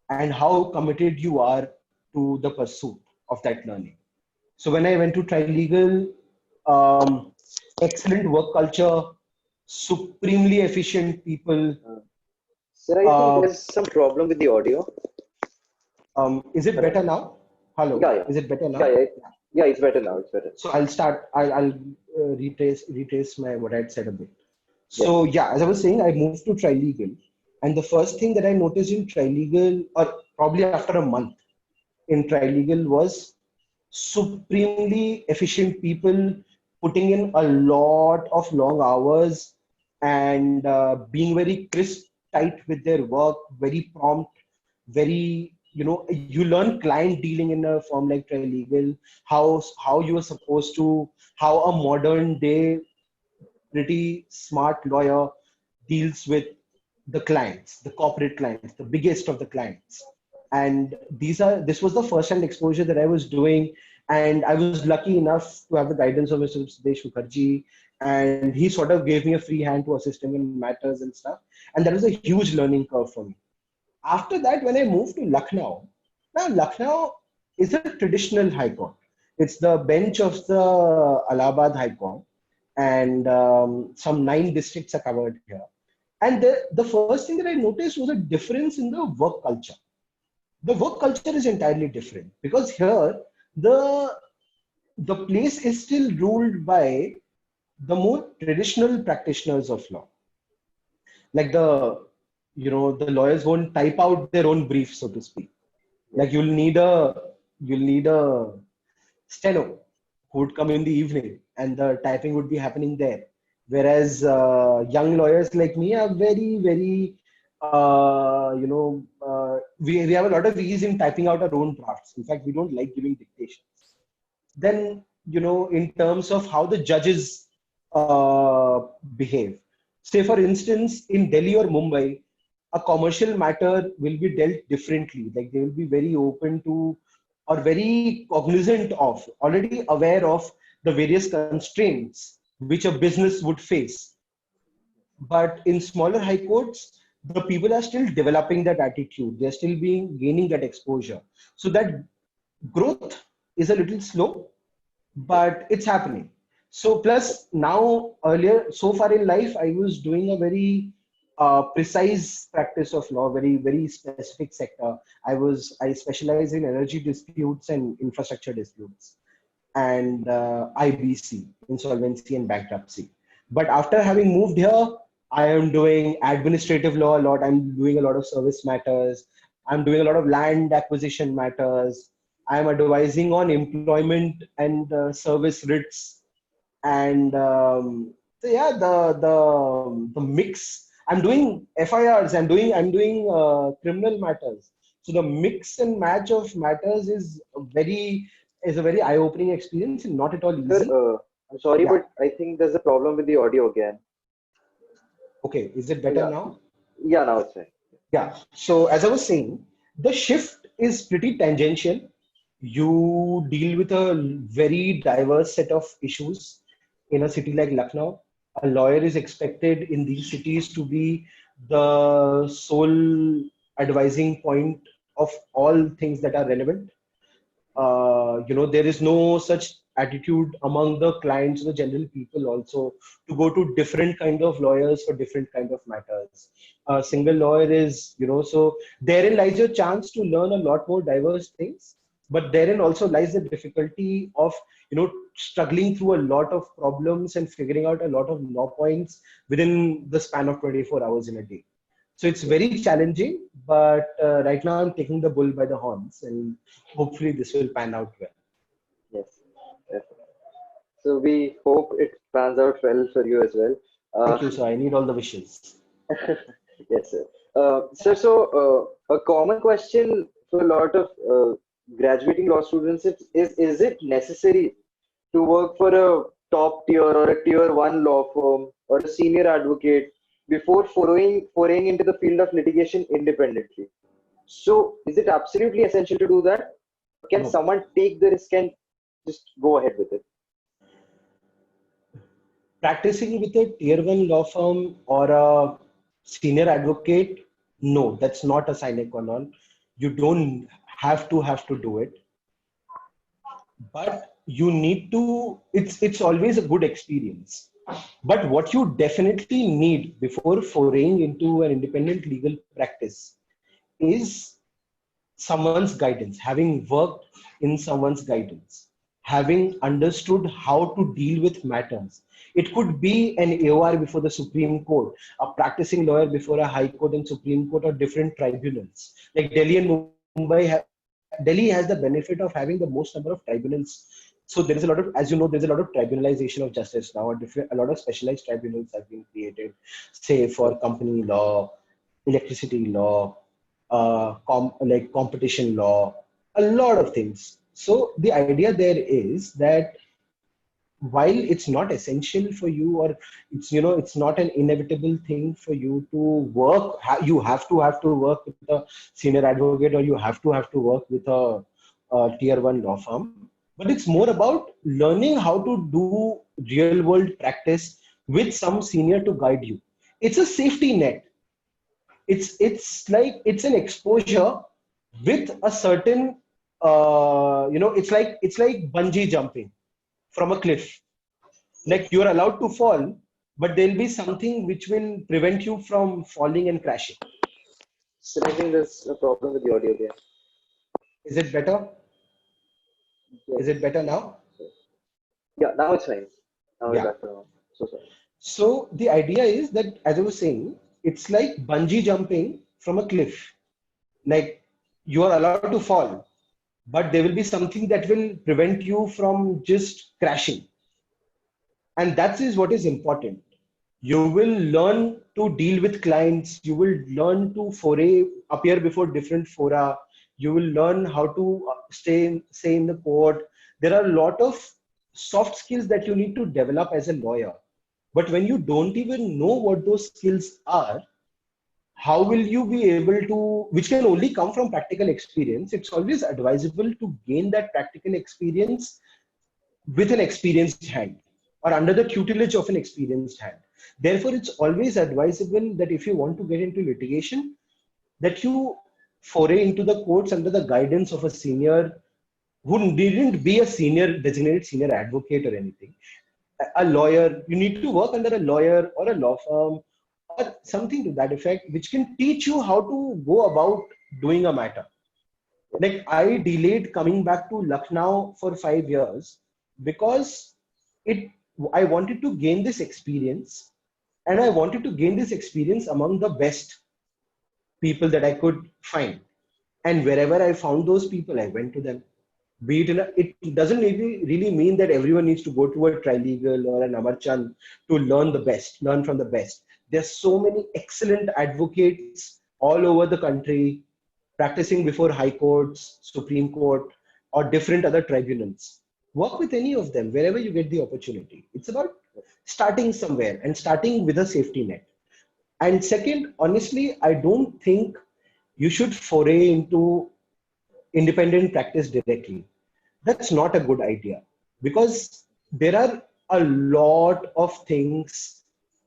and how committed you are to the pursuit of that learning. So when I went to Trilegal, excellent work culture, supremely efficient people. Sir, I think Uh, there's some problem with the audio. Is it better now? Hello, Yeah, yeah, is it better yeah, now? yeah. Yeah, it's better now. It's better. So I'll start. I'll retrace my what I'd said a bit. Yeah. So yeah, as I was saying, I moved to Trilegal, and the first thing that I noticed in Trilegal, or probably after a month in Trilegal, was supremely efficient people putting in a lot of long hours and being very crisp, tight with their work, very prompt, very, you learn client dealing in a firm like Trilegal, how you are supposed to, how a modern day pretty smart lawyer deals with the clients, the corporate clients, the biggest of the clients. And this was the first hand exposure that I was doing. And I was lucky enough to have the guidance of Mr. Sudesh Mukherjee. And he sort of gave me a free hand to assist him in matters and stuff. And that was a huge learning curve for me. After that, when I moved to Lucknow, now Lucknow is a traditional high court. It's the bench of the Allahabad High Court, and some 9 districts are covered here. And the first thing that I noticed was a difference in the work culture. The work culture is entirely different because here the the place is still ruled by the more traditional practitioners of law. Like the lawyers won't type out their own brief, so to speak. Yeah. Like you'll need a steno who would come in the evening and the typing would be happening there. Whereas young lawyers like me are very, very, we have a lot of ease in typing out our own drafts. In fact, we don't like giving dictations. Then, in terms of how the judges behave. Say, for instance, in Delhi or Mumbai, a commercial matter will be dealt differently. Like they will be very open to or very cognizant of, already aware of the various constraints which a business would face. But in smaller high courts, the people are still developing that attitude. They're still gaining that exposure. So that growth is a little slow, but it's happening. So plus now earlier, so far in life, I was doing a very precise practice of law, very, very specific sector. I specialize in energy disputes and infrastructure disputes and IBC, insolvency and bankruptcy. But after having moved here, I am doing administrative law a lot. I'm doing a lot of service matters. I'm doing a lot of land acquisition matters. I'm advising on employment and service writs. And so yeah, the mix. I'm doing FIRs. I'm doing criminal matters. So the mix and match of matters is a very eye-opening experience and not at all Sir, easy. I'm sorry, Yeah. but I think there's a problem with the audio again. Okay. Is it better Yeah. now? Yeah, now it's fine. Yeah. So as I was saying, the shift is pretty tangential. You deal with a very diverse set of issues in a city like Lucknow. A lawyer is expected in these cities to be the sole advising point of all things that are relevant. There is no such attitude among the clients, the general people also, to go to different kind of lawyers for different kind of matters. A single lawyer is, so therein lies your chance to learn a lot more diverse things, but therein also lies the difficulty of, struggling through a lot of problems and figuring out a lot of law points within the span of 24 hours in a day. So it's Yes. very challenging, but right now I'm taking the bull by the horns, and hopefully this will pan out well. Yes. Definitely. So we hope it pans out well for you as well. Thank you, sir. I need all the wishes. Yes, sir. So a common question for a lot of graduating law students is it necessary to work for a top tier or a tier one law firm or a senior advocate before foraying into the field of litigation independently? So, is it absolutely essential to do that? Can No, someone take the risk and just go ahead with it? practicing with a tier one law firm or a senior advocate, no, that's not a sine qua non. You don't have to do it, but you need to. It's always a good experience. But what you definitely need before foraying into an independent legal practice is someone's guidance, having worked in someone's guidance, having understood how to deal with matters. It could be an AOR before the Supreme Court, a practicing lawyer before a High Court and Supreme Court or different tribunals. Like Delhi and Mumbai, Delhi has the benefit of having the most number of tribunals. So there is a lot of, as you know, there's a lot of tribunalization of justice now. A lot of specialized tribunals have been created, say for company law, electricity law, like competition law, a lot of things. So the idea there is that while it's not essential for you, or it's, you know, it's not an inevitable thing for you to work, you have to work with a senior advocate, or you have to work with a tier 1 law firm, but it's more about learning how to do real world practice with some senior to guide you. It's a safety net. It's like it's an exposure with a certain it's like bungee jumping from a cliff. Like you're allowed to fall, but there'll be something which will prevent you from falling and crashing. So I think there's a problem with the audio there. Is it better? Yes. Is it better now? Yeah, now it's fine. Now we're Yeah. back to normal. So sorry. So the idea is that, as I was saying, it's like bungee jumping from a cliff. Like you are allowed to fall, but there will be something that will prevent you from just crashing. And that is what is important. You will learn to deal with clients. You will learn to appear before different fora. You will learn how to stay in the court. There are a lot of soft skills that you need to develop as a lawyer. But when you don't even know what those skills are, how will you be able to, which can only come from practical experience? It's always advisable to gain that practical experience with an experienced hand, or under the tutelage of an experienced hand. Therefore, it's always advisable that if you want to get into litigation, that you foray into the courts under the guidance of a senior who needn't be a senior designated senior advocate or anything. A lawyer, you need to work under a lawyer or a law firm or something to that effect, which can teach you how to go about doing a matter. Like I delayed coming back to Lucknow for 5 years because it I wanted to gain this experience, and I wanted to gain this experience among the best people that I could find. And wherever I found those people, I went to them. Be it it doesn't really mean that everyone needs to go to a trilegal or an Amarchand to learn from the best. There's so many excellent advocates all over the country practicing before high courts, Supreme Court, or different other tribunals. Work with any of them wherever you get the opportunity. It's about starting somewhere and starting with a safety net. And second, honestly, I don't think you should foray into independent practice directly. That's not a good idea, because there are a lot of things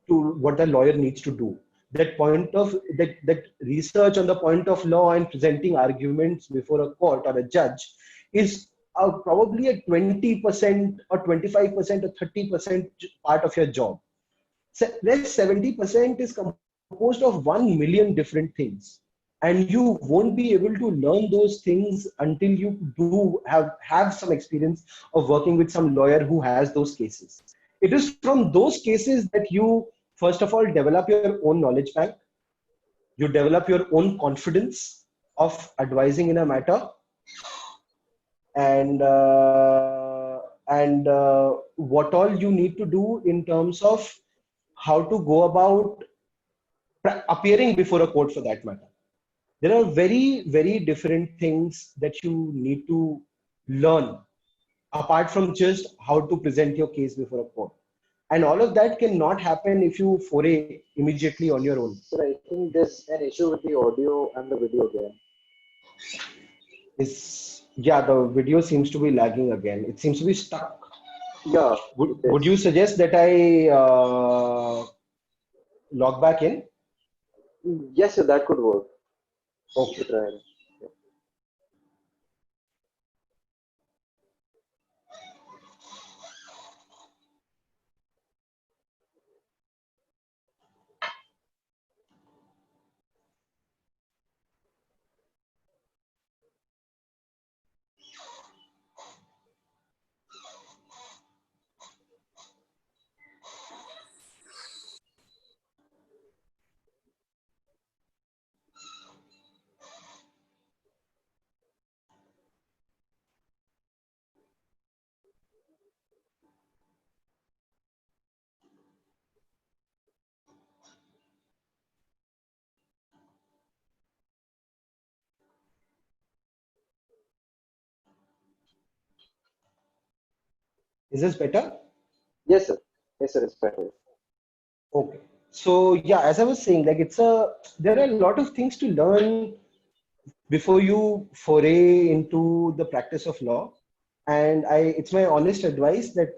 to what the lawyer needs to do. That research on the point of law and presenting arguments before a court or a judge is probably a 20% or 25% or 30% part of your job. So rest 70% is composed of 1 million different things, and you won't be able to learn those things until you do have some experience of working with some lawyer who has those cases. It is from those cases that you first of all develop your own knowledge bank, you develop your own confidence of advising in a matter, and what all you need to do in terms of how to go about appearing before a court for that matter. There are very, very different things that you need to learn apart from just how to present your case before a court. And all of that cannot happen if you foray immediately on your own. So I think there's an issue with the audio and the video there. Yeah, the video seems to be lagging again. It seems to be stuck. Yeah. Would you suggest that I log back in? Yes, sir, that could work. Okay. Try. Is this better? Yes, sir. Yes, sir. It's better. Okay. So yeah, as I was saying, like there are a lot of things to learn before you foray into the practice of law. And it's my honest advice that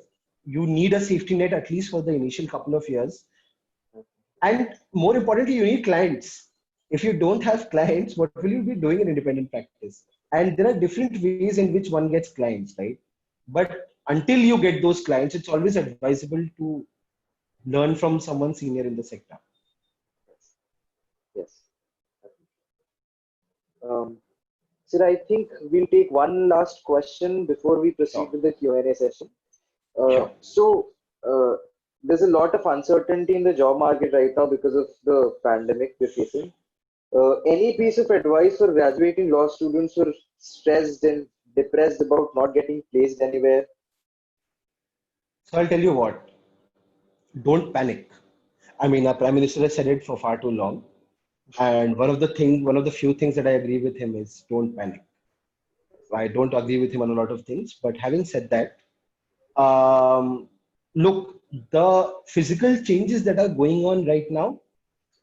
you need a safety net at least for the initial couple of years. And more importantly, you need clients. If you don't have clients, what will you be doing in independent practice? And there are different ways in which one gets clients, right? But until you get those clients, it's always advisable to learn from someone senior in the sector. Yes. Sir, I think we'll take one last question before we proceed Sure. with the Q&A session. Sure. So, there's a lot of uncertainty in the job market right now because of the pandemic we're facing. Any piece of advice for graduating law students who are stressed and depressed about not getting placed anywhere? So I'll tell you what, don't panic. I mean, our Prime Minister has said it for far too long. And one of the few things that I agree with him is don't panic. I don't agree with him on a lot of things. But having said that, look, the physical changes that are going on right now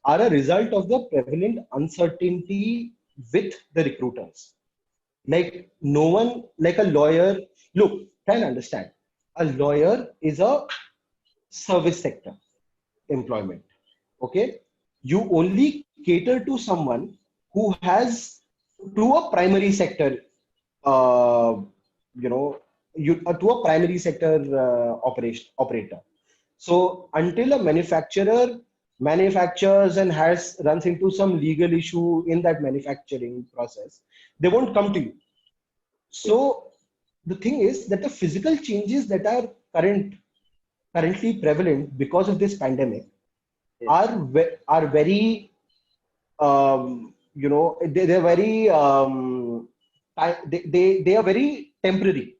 are a result of the prevalent uncertainty with the recruiters. Like no one, like a lawyer, look, try and understand. A lawyer is a service sector employment. Okay, you only cater to someone who has to a primary sector, uh, you know, to a primary sector operator. So until a manufacturer manufactures and has runs into some legal issue in that manufacturing process, they won't come to you. Yes, So the thing is that the physical changes that are currently prevalent because of this pandemic yes, are very they're very they are very temporary.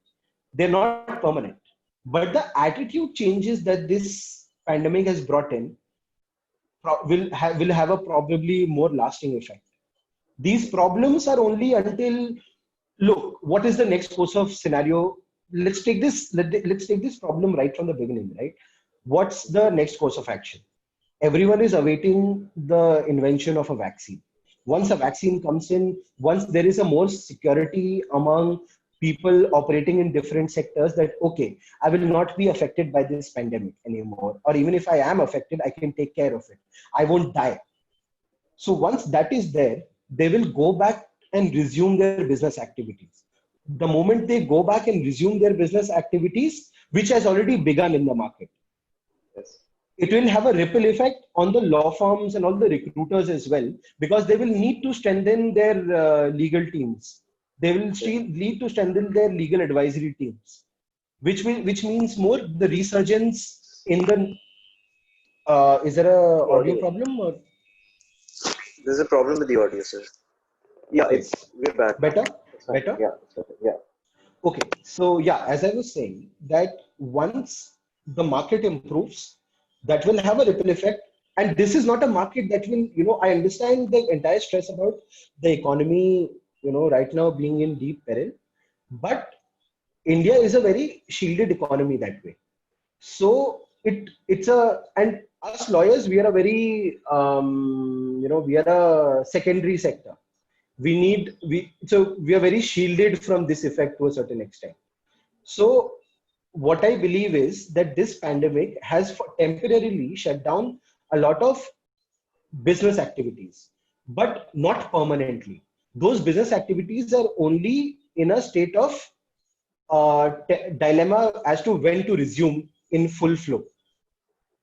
They're not permanent. But the attitude changes that this pandemic has brought in will have a probably more lasting effect. These problems are only until, look, what is the next course of scenario? Let's take this problem right from the beginning, right? What's the next course of action? Everyone is awaiting the invention of a vaccine. Once a vaccine comes in, once there is a more security among people operating in different sectors, that okay, I will not be affected by this pandemic anymore, or even if I am affected, I can take care of it, I won't die. So once that is there, they will go back and resume their business activities. The moment they go back and resume their business activities, which has already begun in the market, yes, it will have a ripple effect on the law firms and all the recruiters as well, because they will need to strengthen their legal teams. They will yes. still need to strengthen their legal advisory teams, which means more the resurgence in the. Is there a audio Audio. problem or? There's a problem with the audio, sir. Yeah, Okay, we're back now. better, It's fine. better. Yeah, it's better. Yeah, Okay, so yeah, as I was saying, that once the market improves, that will have a ripple effect. And this is not a market that will, I understand the entire stress about the economy, right now being in deep peril. But India is a very shielded economy that way. So and us lawyers, we are a very, we are a secondary sector. We are very shielded from this effect to a certain extent. So what I believe is that this pandemic has temporarily shut down a lot of business activities, but not permanently. Those business activities are only in a state of dilemma as to when to resume in full flow.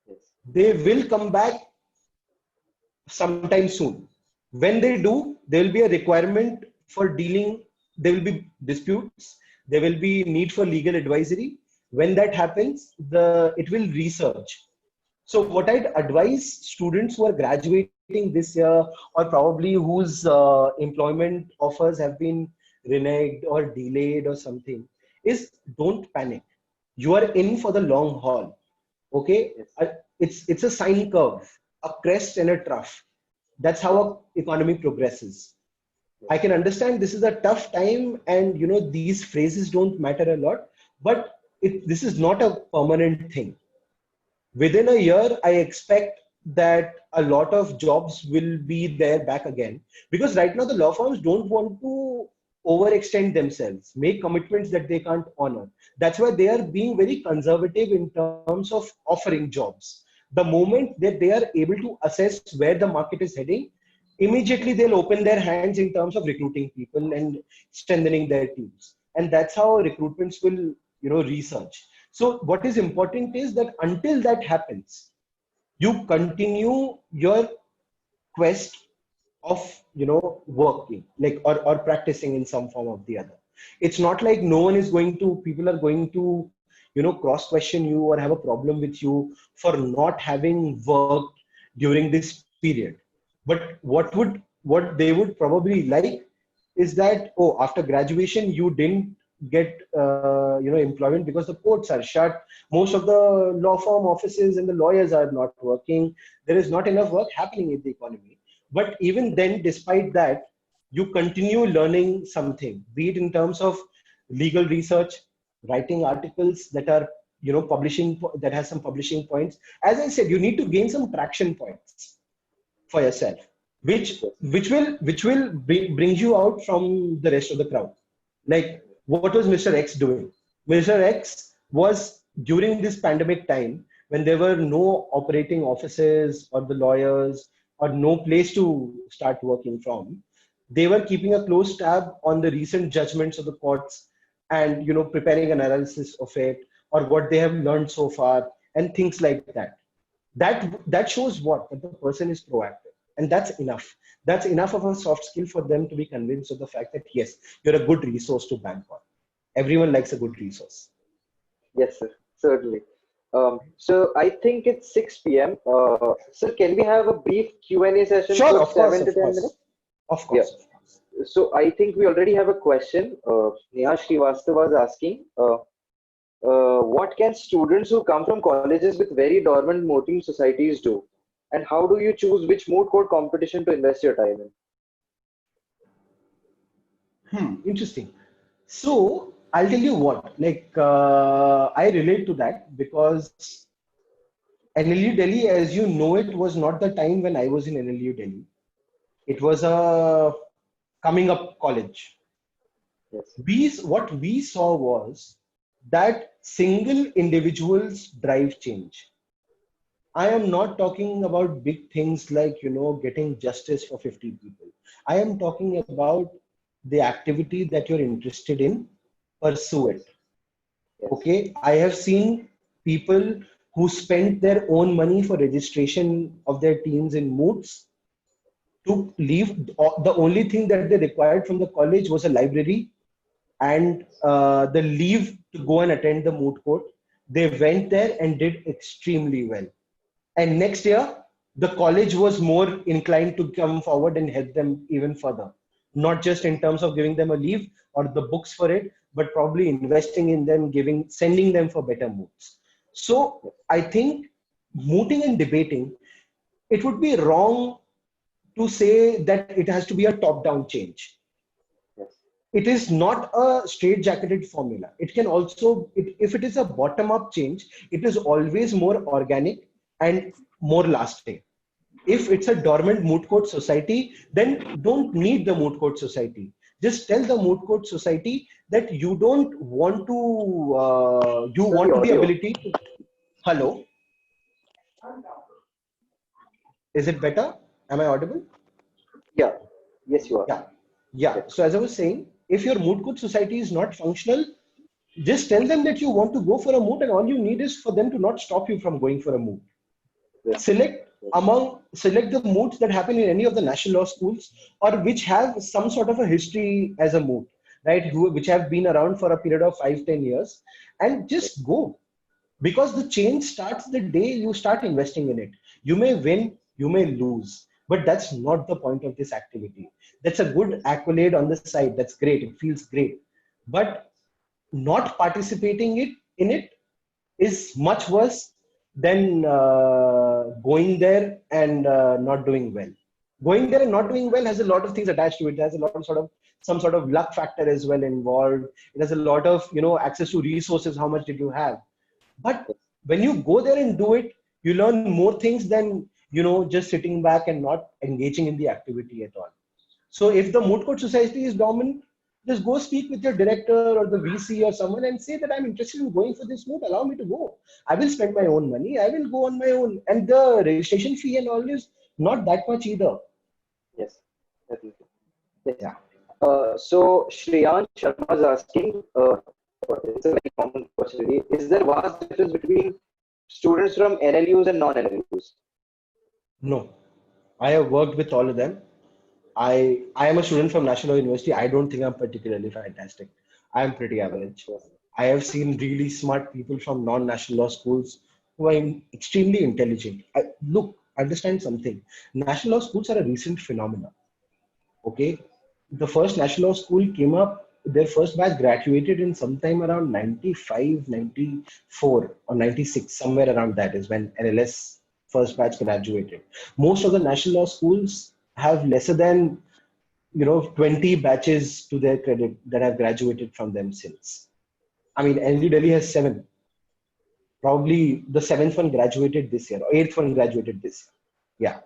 yes, They will come back sometime soon. When they do, there will be a requirement for dealing, there will be disputes, there will be need for legal advisory. When that happens, it will resurge. So what I'd advise students who are graduating this year, or probably whose employment offers have been reneged or delayed or something, is don't panic. You are in for the long haul. Okay, yes, it's a sine curve, a crest and a trough. That's how a economy progresses. yes, I can understand this is a tough time, and these phrases don't matter a lot, but this is not a permanent thing. Within a year, I expect that a lot of jobs will be there back again, because right now the law firms don't want to overextend themselves, make commitments that they can't honor. That's why they are being very conservative in terms of offering jobs. The moment that they are able to assess where the market is heading, immediately they'll open their hands in terms of recruiting people and strengthening their teams. And that's how recruitments will, research. So what is important is that until that happens, you continue your quest of, working, like, or practicing in some form of the other. It's not like no one is going to, people are going to, cross question you or have a problem with you for not having worked during this period. But what they would probably like is that, oh, after graduation you didn't get employment because the courts are shut, most of the law firm offices and the lawyers are not working, there is not enough work happening in the economy. But even then, despite that, you continue learning something, be it in terms of legal research, writing articles that are, publishing, that has some publishing points. As I said, you need to gain some traction points for yourself, which will bring you out from the rest of the crowd. Like, what was Mr. X doing? Mr. X was, during this pandemic time, when there were no operating offices or the lawyers or no place to start working from, they were keeping a close tab on the recent judgments of the courts and, preparing an analysis of it, or what they have learned so far and things like that. That shows what, that the person is proactive, and that's enough of a soft skill for them to be convinced of the fact that yes, you're a good resource to bank on. Everyone likes a good resource. Yes, sir. Certainly. So I think it's 6 p.m. Sir, can we have a brief Q&A session Sure, for of course, 7 to 10 minutes? of Yeah. course. So I think we already have a question. Neha Srivastava was asking, what can students who come from colleges with very dormant mooting societies do? And how do you choose which moot court competition to invest your time in? Interesting. So I'll tell you what, like, I relate to that because NLU Delhi, as you know, it was not the time when I was in NLU Delhi. It was a coming up college. Yes. What we saw was that single individuals drive change. I am not talking about big things like, getting justice for 50 people. I am talking about the activity that you're interested in, pursue Yes. it. Yes. Okay. I have seen people who spent their own money for registration of their teams in moots to leave. The only thing that they required from the college was a library and the leave to go and attend the moot court. They went there and did extremely well. And next year, the college was more inclined to come forward and help them even further. Not just in terms of giving them a leave or the books for it, but probably investing in them, sending them for better moots. So I think mooting and debating, it would be wrong to say that it has to be a top-down change. Yes. It is not a straight-jacketed formula. It can also, if it is a bottom-up change, it is always more organic and more lasting. If it's a dormant moot court society, then don't need the moot court society. Just tell the moot court society that you don't want to, you Sir, the want the audio. ability to, hello, is it better? Am I audible? Yeah. Yes, you are. Yeah. Yeah. Yes. So as I was saying, if your moot court society is not functional, just tell them that you want to go for a moot, and all you need is for them to not stop you from going for a moot. Yes. Select the moots that happen in any of the national law schools or which have some sort of a history as a moot, right? Which have been around for a period of 5-10 years, and just go, because the change starts the day you start investing in it. You may win, you may lose, but that's not the point of this activity. That's a good accolade on the side. That's great. It feels great, but not participating in it is much worse than going there and not doing well. Going there and not doing well has a lot of things attached to it. It has a lot of sort of some sort of luck factor as well involved. It has a lot of, access to resources. How much did you have? But when you go there and do it, you learn more things than, just sitting back and not engaging in the activity at all. So if the moot court society is dominant, just go speak with your director or the VC or someone and say that I'm interested in going for this moot. Allow me to go. I will spend my own money. I will go on my own. And the registration fee and all is not that much either. Yes, definitely. Yes. Yeah. So Shreyansh Sharma is asking, it's a very common question really. Is there vast difference between students from NLUs and non-NLUs? No. I have worked with all of them. I am a student from National Law University. I don't think I'm particularly fantastic. I am pretty average. I have seen really smart people from non-national law schools who are extremely intelligent. Look, understand something. National law schools are a recent phenomenon. Okay, the first national law school came up. Their first batch graduated in sometime around 95, 94 or 96, somewhere around that is when NLS first batch graduated. Most of the national law schools have lesser than 20 batches to their credit that have graduated from them since. I mean, NLU Delhi has 7. Probably the 7th one graduated this year, or 8th one graduated this year. Yeah.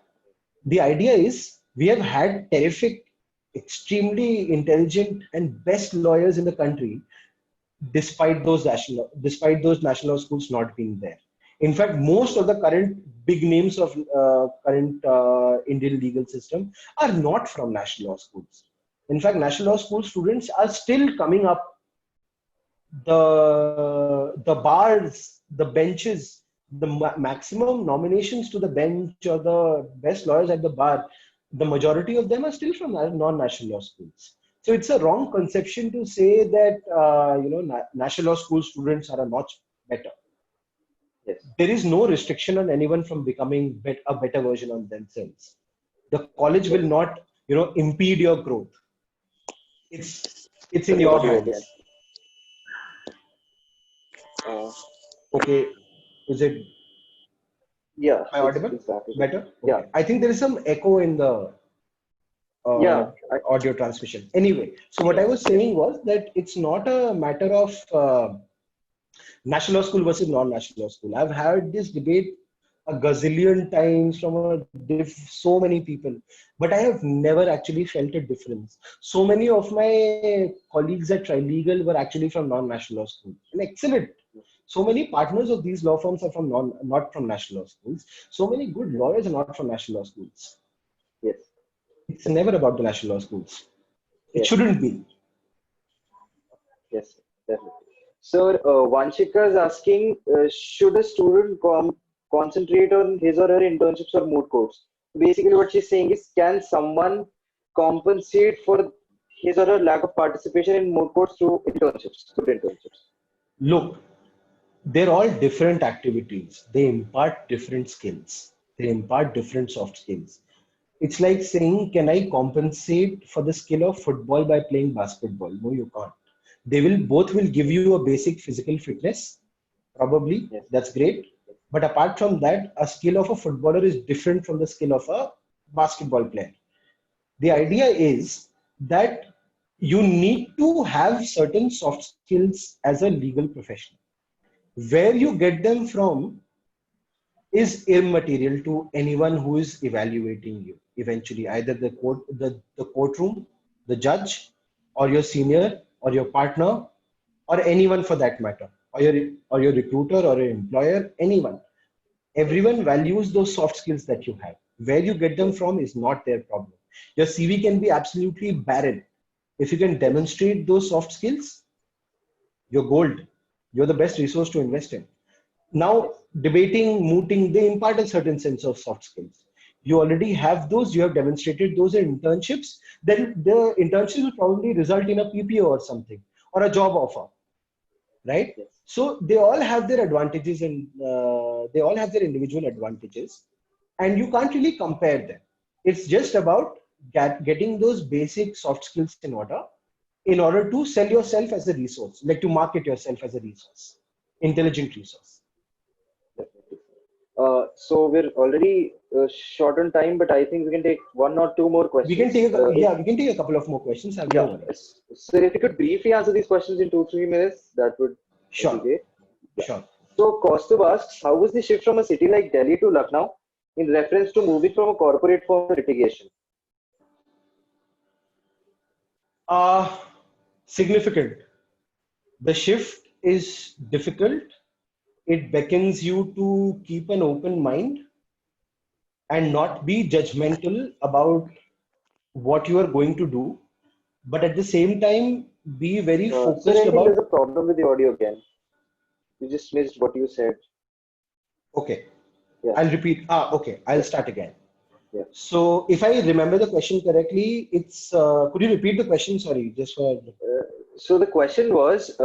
The idea is we have had terrific, extremely intelligent and best lawyers in the country, despite those national law schools not being there. In fact, most of the current big names of current Indian legal system are not from national law schools. In fact, national law school students are still coming up. The bars, the benches, the maximum nominations to the bench or the best lawyers at the bar, the majority of them are still from non-national law schools. So it's a wrong conception to say that national law school students are a notch better. Yes. There is no restriction on anyone from becoming a better version of themselves. The college will not, impede your growth. It's in your hands. Okay, is it? Yeah. Am I audible? Better? Okay. Yeah. I think there is some echo in the audio transmission. Anyway, so what I was saying was that it's not a matter of national law school versus non-national law school. I've had this debate a gazillion times from so many people, but I have never actually felt a difference. So many of my colleagues at Trilegal were actually from non-national law schools. And excellent. So many partners of these law firms are from not from national law schools. So many good lawyers are not from national law schools. Yes. It's never about the national law schools. It shouldn't be. Yes, definitely. So Vanshika is asking, should a student concentrate on his or her internships or moot courts? Basically what she's saying is, can someone compensate for his or her lack of participation in moot courts through internships, student internships? Look, they're all different activities. They impart different skills. They impart different soft skills. It's like saying, can I compensate for the skill of football by playing basketball? No, you can't. Both will give you a basic physical fitness, probably. Yes. That's great. But apart from that, a skill of a footballer is different from the skill of a basketball player. The idea is that you need to have certain soft skills as a legal professional. Where you get them from is immaterial to anyone who is evaluating you. Eventually, either the courtroom, the judge, or your senior, or your partner, or anyone for that matter, or your recruiter or your employer, anyone. Everyone values those soft skills that you have. Where you get them from is not their problem. Your CV can be absolutely barren. If you can demonstrate those soft skills, you're gold. You're the best resource to invest in. Now, debating, mooting, they impart a certain sense of soft skills. You already have those, you have demonstrated those in internships, then the internships will probably result in a PPO or something, or a job offer, right? Yes. So they all have their advantages and they all have their individual advantages, and you can't really compare them. It's just about getting those basic soft skills in order to sell yourself as a resource, like to market yourself as a resource, intelligent resource. Definitely. So we're already short on time, but I think we can take one or two more We can questions. take we can take a couple of more questions. I'm no Yeah. worries. So if you could briefly answer these questions in 2, 3 minutes, that would be Sure, great. Yeah. sure. So Kaustubh asks, how was the shift from a city like Delhi to Lucknow in reference to moving from a corporate firm to litigation? Uh, Significant. The shift is difficult. It beckons you to keep an open mind and not be judgmental about what you are going to do, but at the same time, be very Sir, focused I think there's about. a problem with the audio again. You just missed what you said. Okay, Yeah, I'll repeat. Okay, I'll yeah, start again. yeah. So, if I remember the question correctly, it's could you repeat the question? Sorry, just for. So the question was,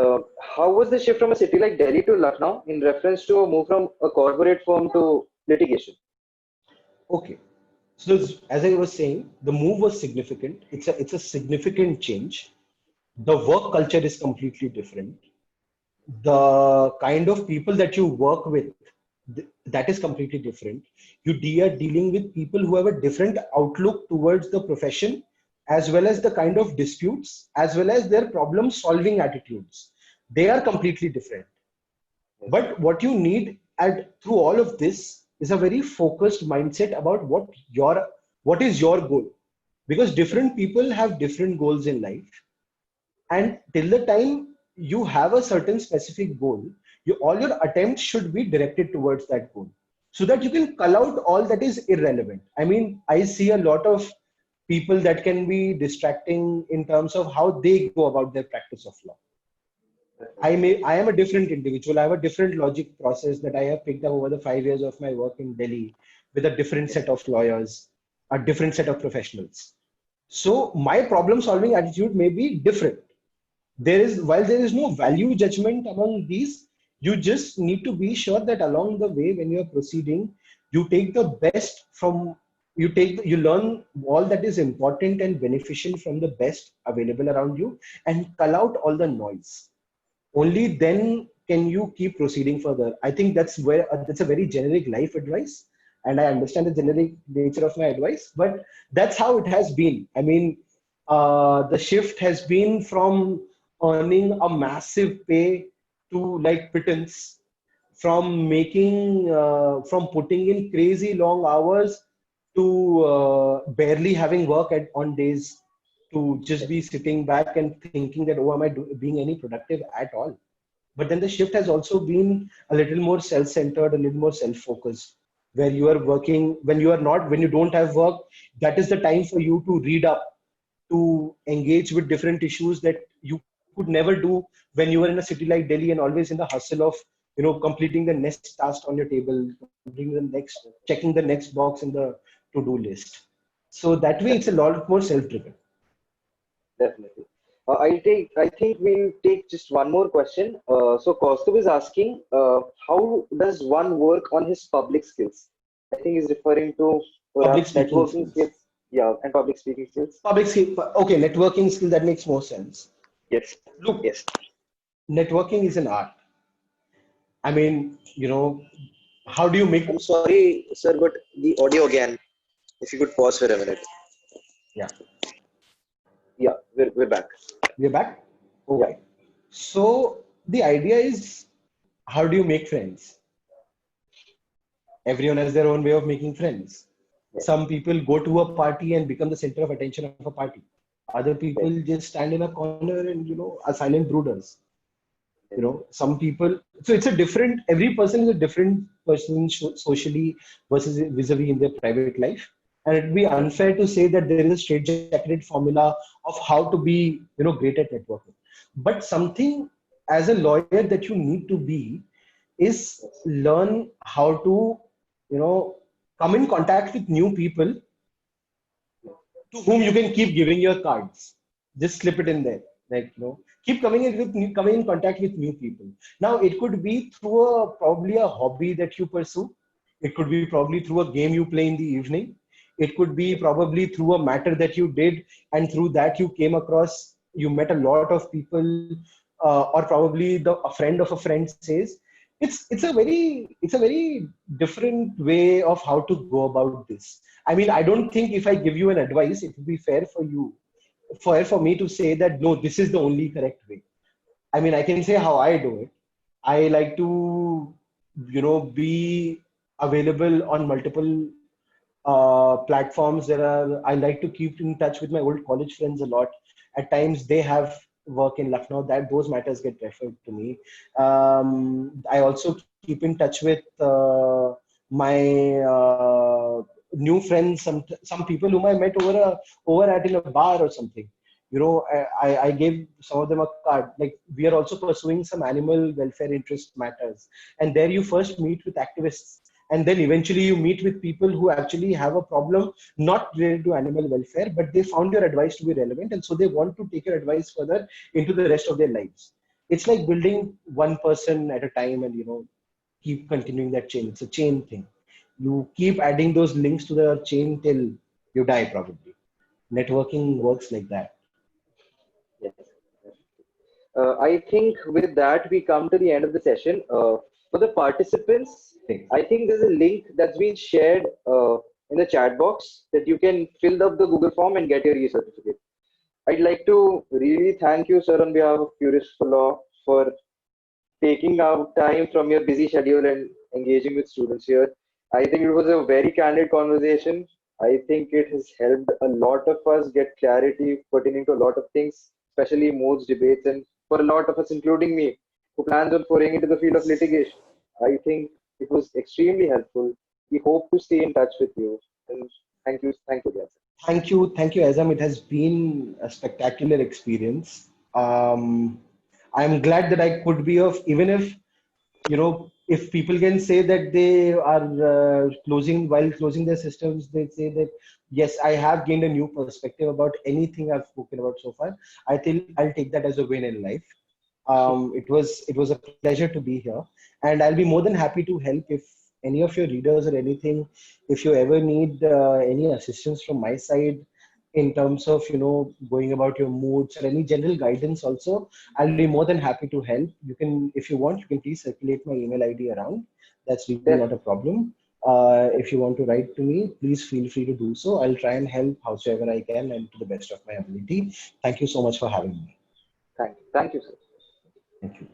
how was the shift from a city like Delhi to Lucknow in reference to a move from a corporate firm to litigation? Okay. So, as I was saying, the move was significant. It's a significant change. The work culture is completely different. The kind of people that you work with, that is completely different. Are dealing with people who have a different outlook towards the profession, as well as the kind of disputes, as well as their problem solving attitudes. They are completely different. Yes, But what you need at through all of this is a very focused mindset about what is your goal, because different people have different goals in life, and till the time you have a certain specific goal, all your attempts should be directed towards that goal, so that you can cull out all that is irrelevant. I mean, I see a lot of people that can be distracting in terms of how they go about their practice of law. I am a different individual. I have a different logic process that I have picked up over the 5 years of my work in Delhi with a different yes, set of lawyers, a different set of professionals. So my problem solving attitude may be different. While there is no value judgment among these, you just need to be sure that along the way when you are proceeding, you take the best from you learn all that is important and beneficial from the best available around you, and cull out all the noise. Only then can you keep proceeding further. I think that's a very generic life advice, and I understand the generic nature of my advice, but that's how it has been. I mean, the shift has been from earning a massive pay to like pittance, from putting in crazy long hours to barely having work on days, to just yes, be sitting back and thinking that, oh, am I being any productive at all? But then the shift has also been a little more self-centered, a little more self-focused, where you are working when you don't have work. That is the time for you to read up, to engage with different issues that you could never do when you were in a city like Delhi and always in the hustle of completing the next task on your table, checking the next box in the to-do list. So that way, it's a definitely, lot more self-driven. definitely. I think we'll take just one more question. So Kaustubh is asking, how does one work on his public skills? I think he's referring to Public perhaps speaking networking skills. skills, yeah, and public speaking skills. Public skill. Okay, networking skill, that makes more sense. Yes, Look, yes. networking is an art. I mean, how do you make? I'm sorry, sir, but the audio again. If you could pause for a minute. Yeah, Yeah, we're back. we're back. Yeah, Okay. So the idea is, how do you make friends? Everyone has their own way of making friends. yes, Some people go to a party and become the center of attention of a party. Other yes, people just stand in a corner and are silent brooders. yes, Some people, so it's a different, every person is a different person socially versus vis-a-vis in their private life, and it'd be unfair to say that there is a straightjacketed formula of how to be great at networking. But something as a lawyer that you need to be is yes, learn how to you know come in contact with new people to whom you can keep giving your cards. Just slip it in there. Like, keep coming in contact with new people. Now, it could be through probably a hobby that you pursue. It could be probably through a game you play in the evening. It could be yes, probably through a matter that you did, and through that you met a lot of people, or probably a friend of a friend says. it's a very different way of how to go about this. I mean, I don't think if I give you an advice, it would be fair for you, fair for me to say that no, this is the only correct way. I mean, I can say how I do it. I like to, be available on multiple platforms. I like to keep in touch with my old college friends a lot. At times they have work in Lucknow, that those matters get referred to me. I also keep in touch with my new friends, some people whom I met over at in a bar or something. I gave some of them a card. Like, we are also pursuing some animal welfare interest matters, and there you first meet with activists, and then eventually you meet with people who actually have a problem not related to animal welfare, but they found your advice to be relevant, and so they want to take your advice further into the rest of their lives. It's like building one person at a time, and keep continuing that chain. It's a chain thing. You keep adding those links to the chain till you die, probably. Networking works like that. Yes. I think with that, we come to the end of the session. For the participants, Thanks. I think there's a link that's been shared in the chat box that you can fill up the Google form and get your e-certificate. I'd like to really thank you, sir, on behalf of Curious for Law, for taking out time from your busy schedule and engaging with students here. I think it was a very candid conversation. I think it has helped a lot of us get clarity pertaining to a lot of things, especially modes, debates, and for a lot of us, including me, who plans on foraying into the field of litigation. I think it was extremely helpful. We hope to stay in touch with you. And thank you, guys. Thank you, Azam. It has been a spectacular experience. I'm glad that I could be of, even if, if people can say that they are while closing their systems, they say that, yes, I have gained a new perspective about anything I've spoken about so far. I think I'll take that as a win in life. It was a pleasure to be here, and I'll be more than happy to help if any of your readers or anything, if you ever need any assistance from my side in terms of going about your moods or any general guidance. Also, I'll be more than happy to help. You can, if you want, you can please circulate my email ID around. That's really not a problem. If you want to write to me, please feel free to do so. I'll try and help howsoever I can and to the best of my ability. Thank you so much for having me. Thank you. Thank you, sir. Thank you.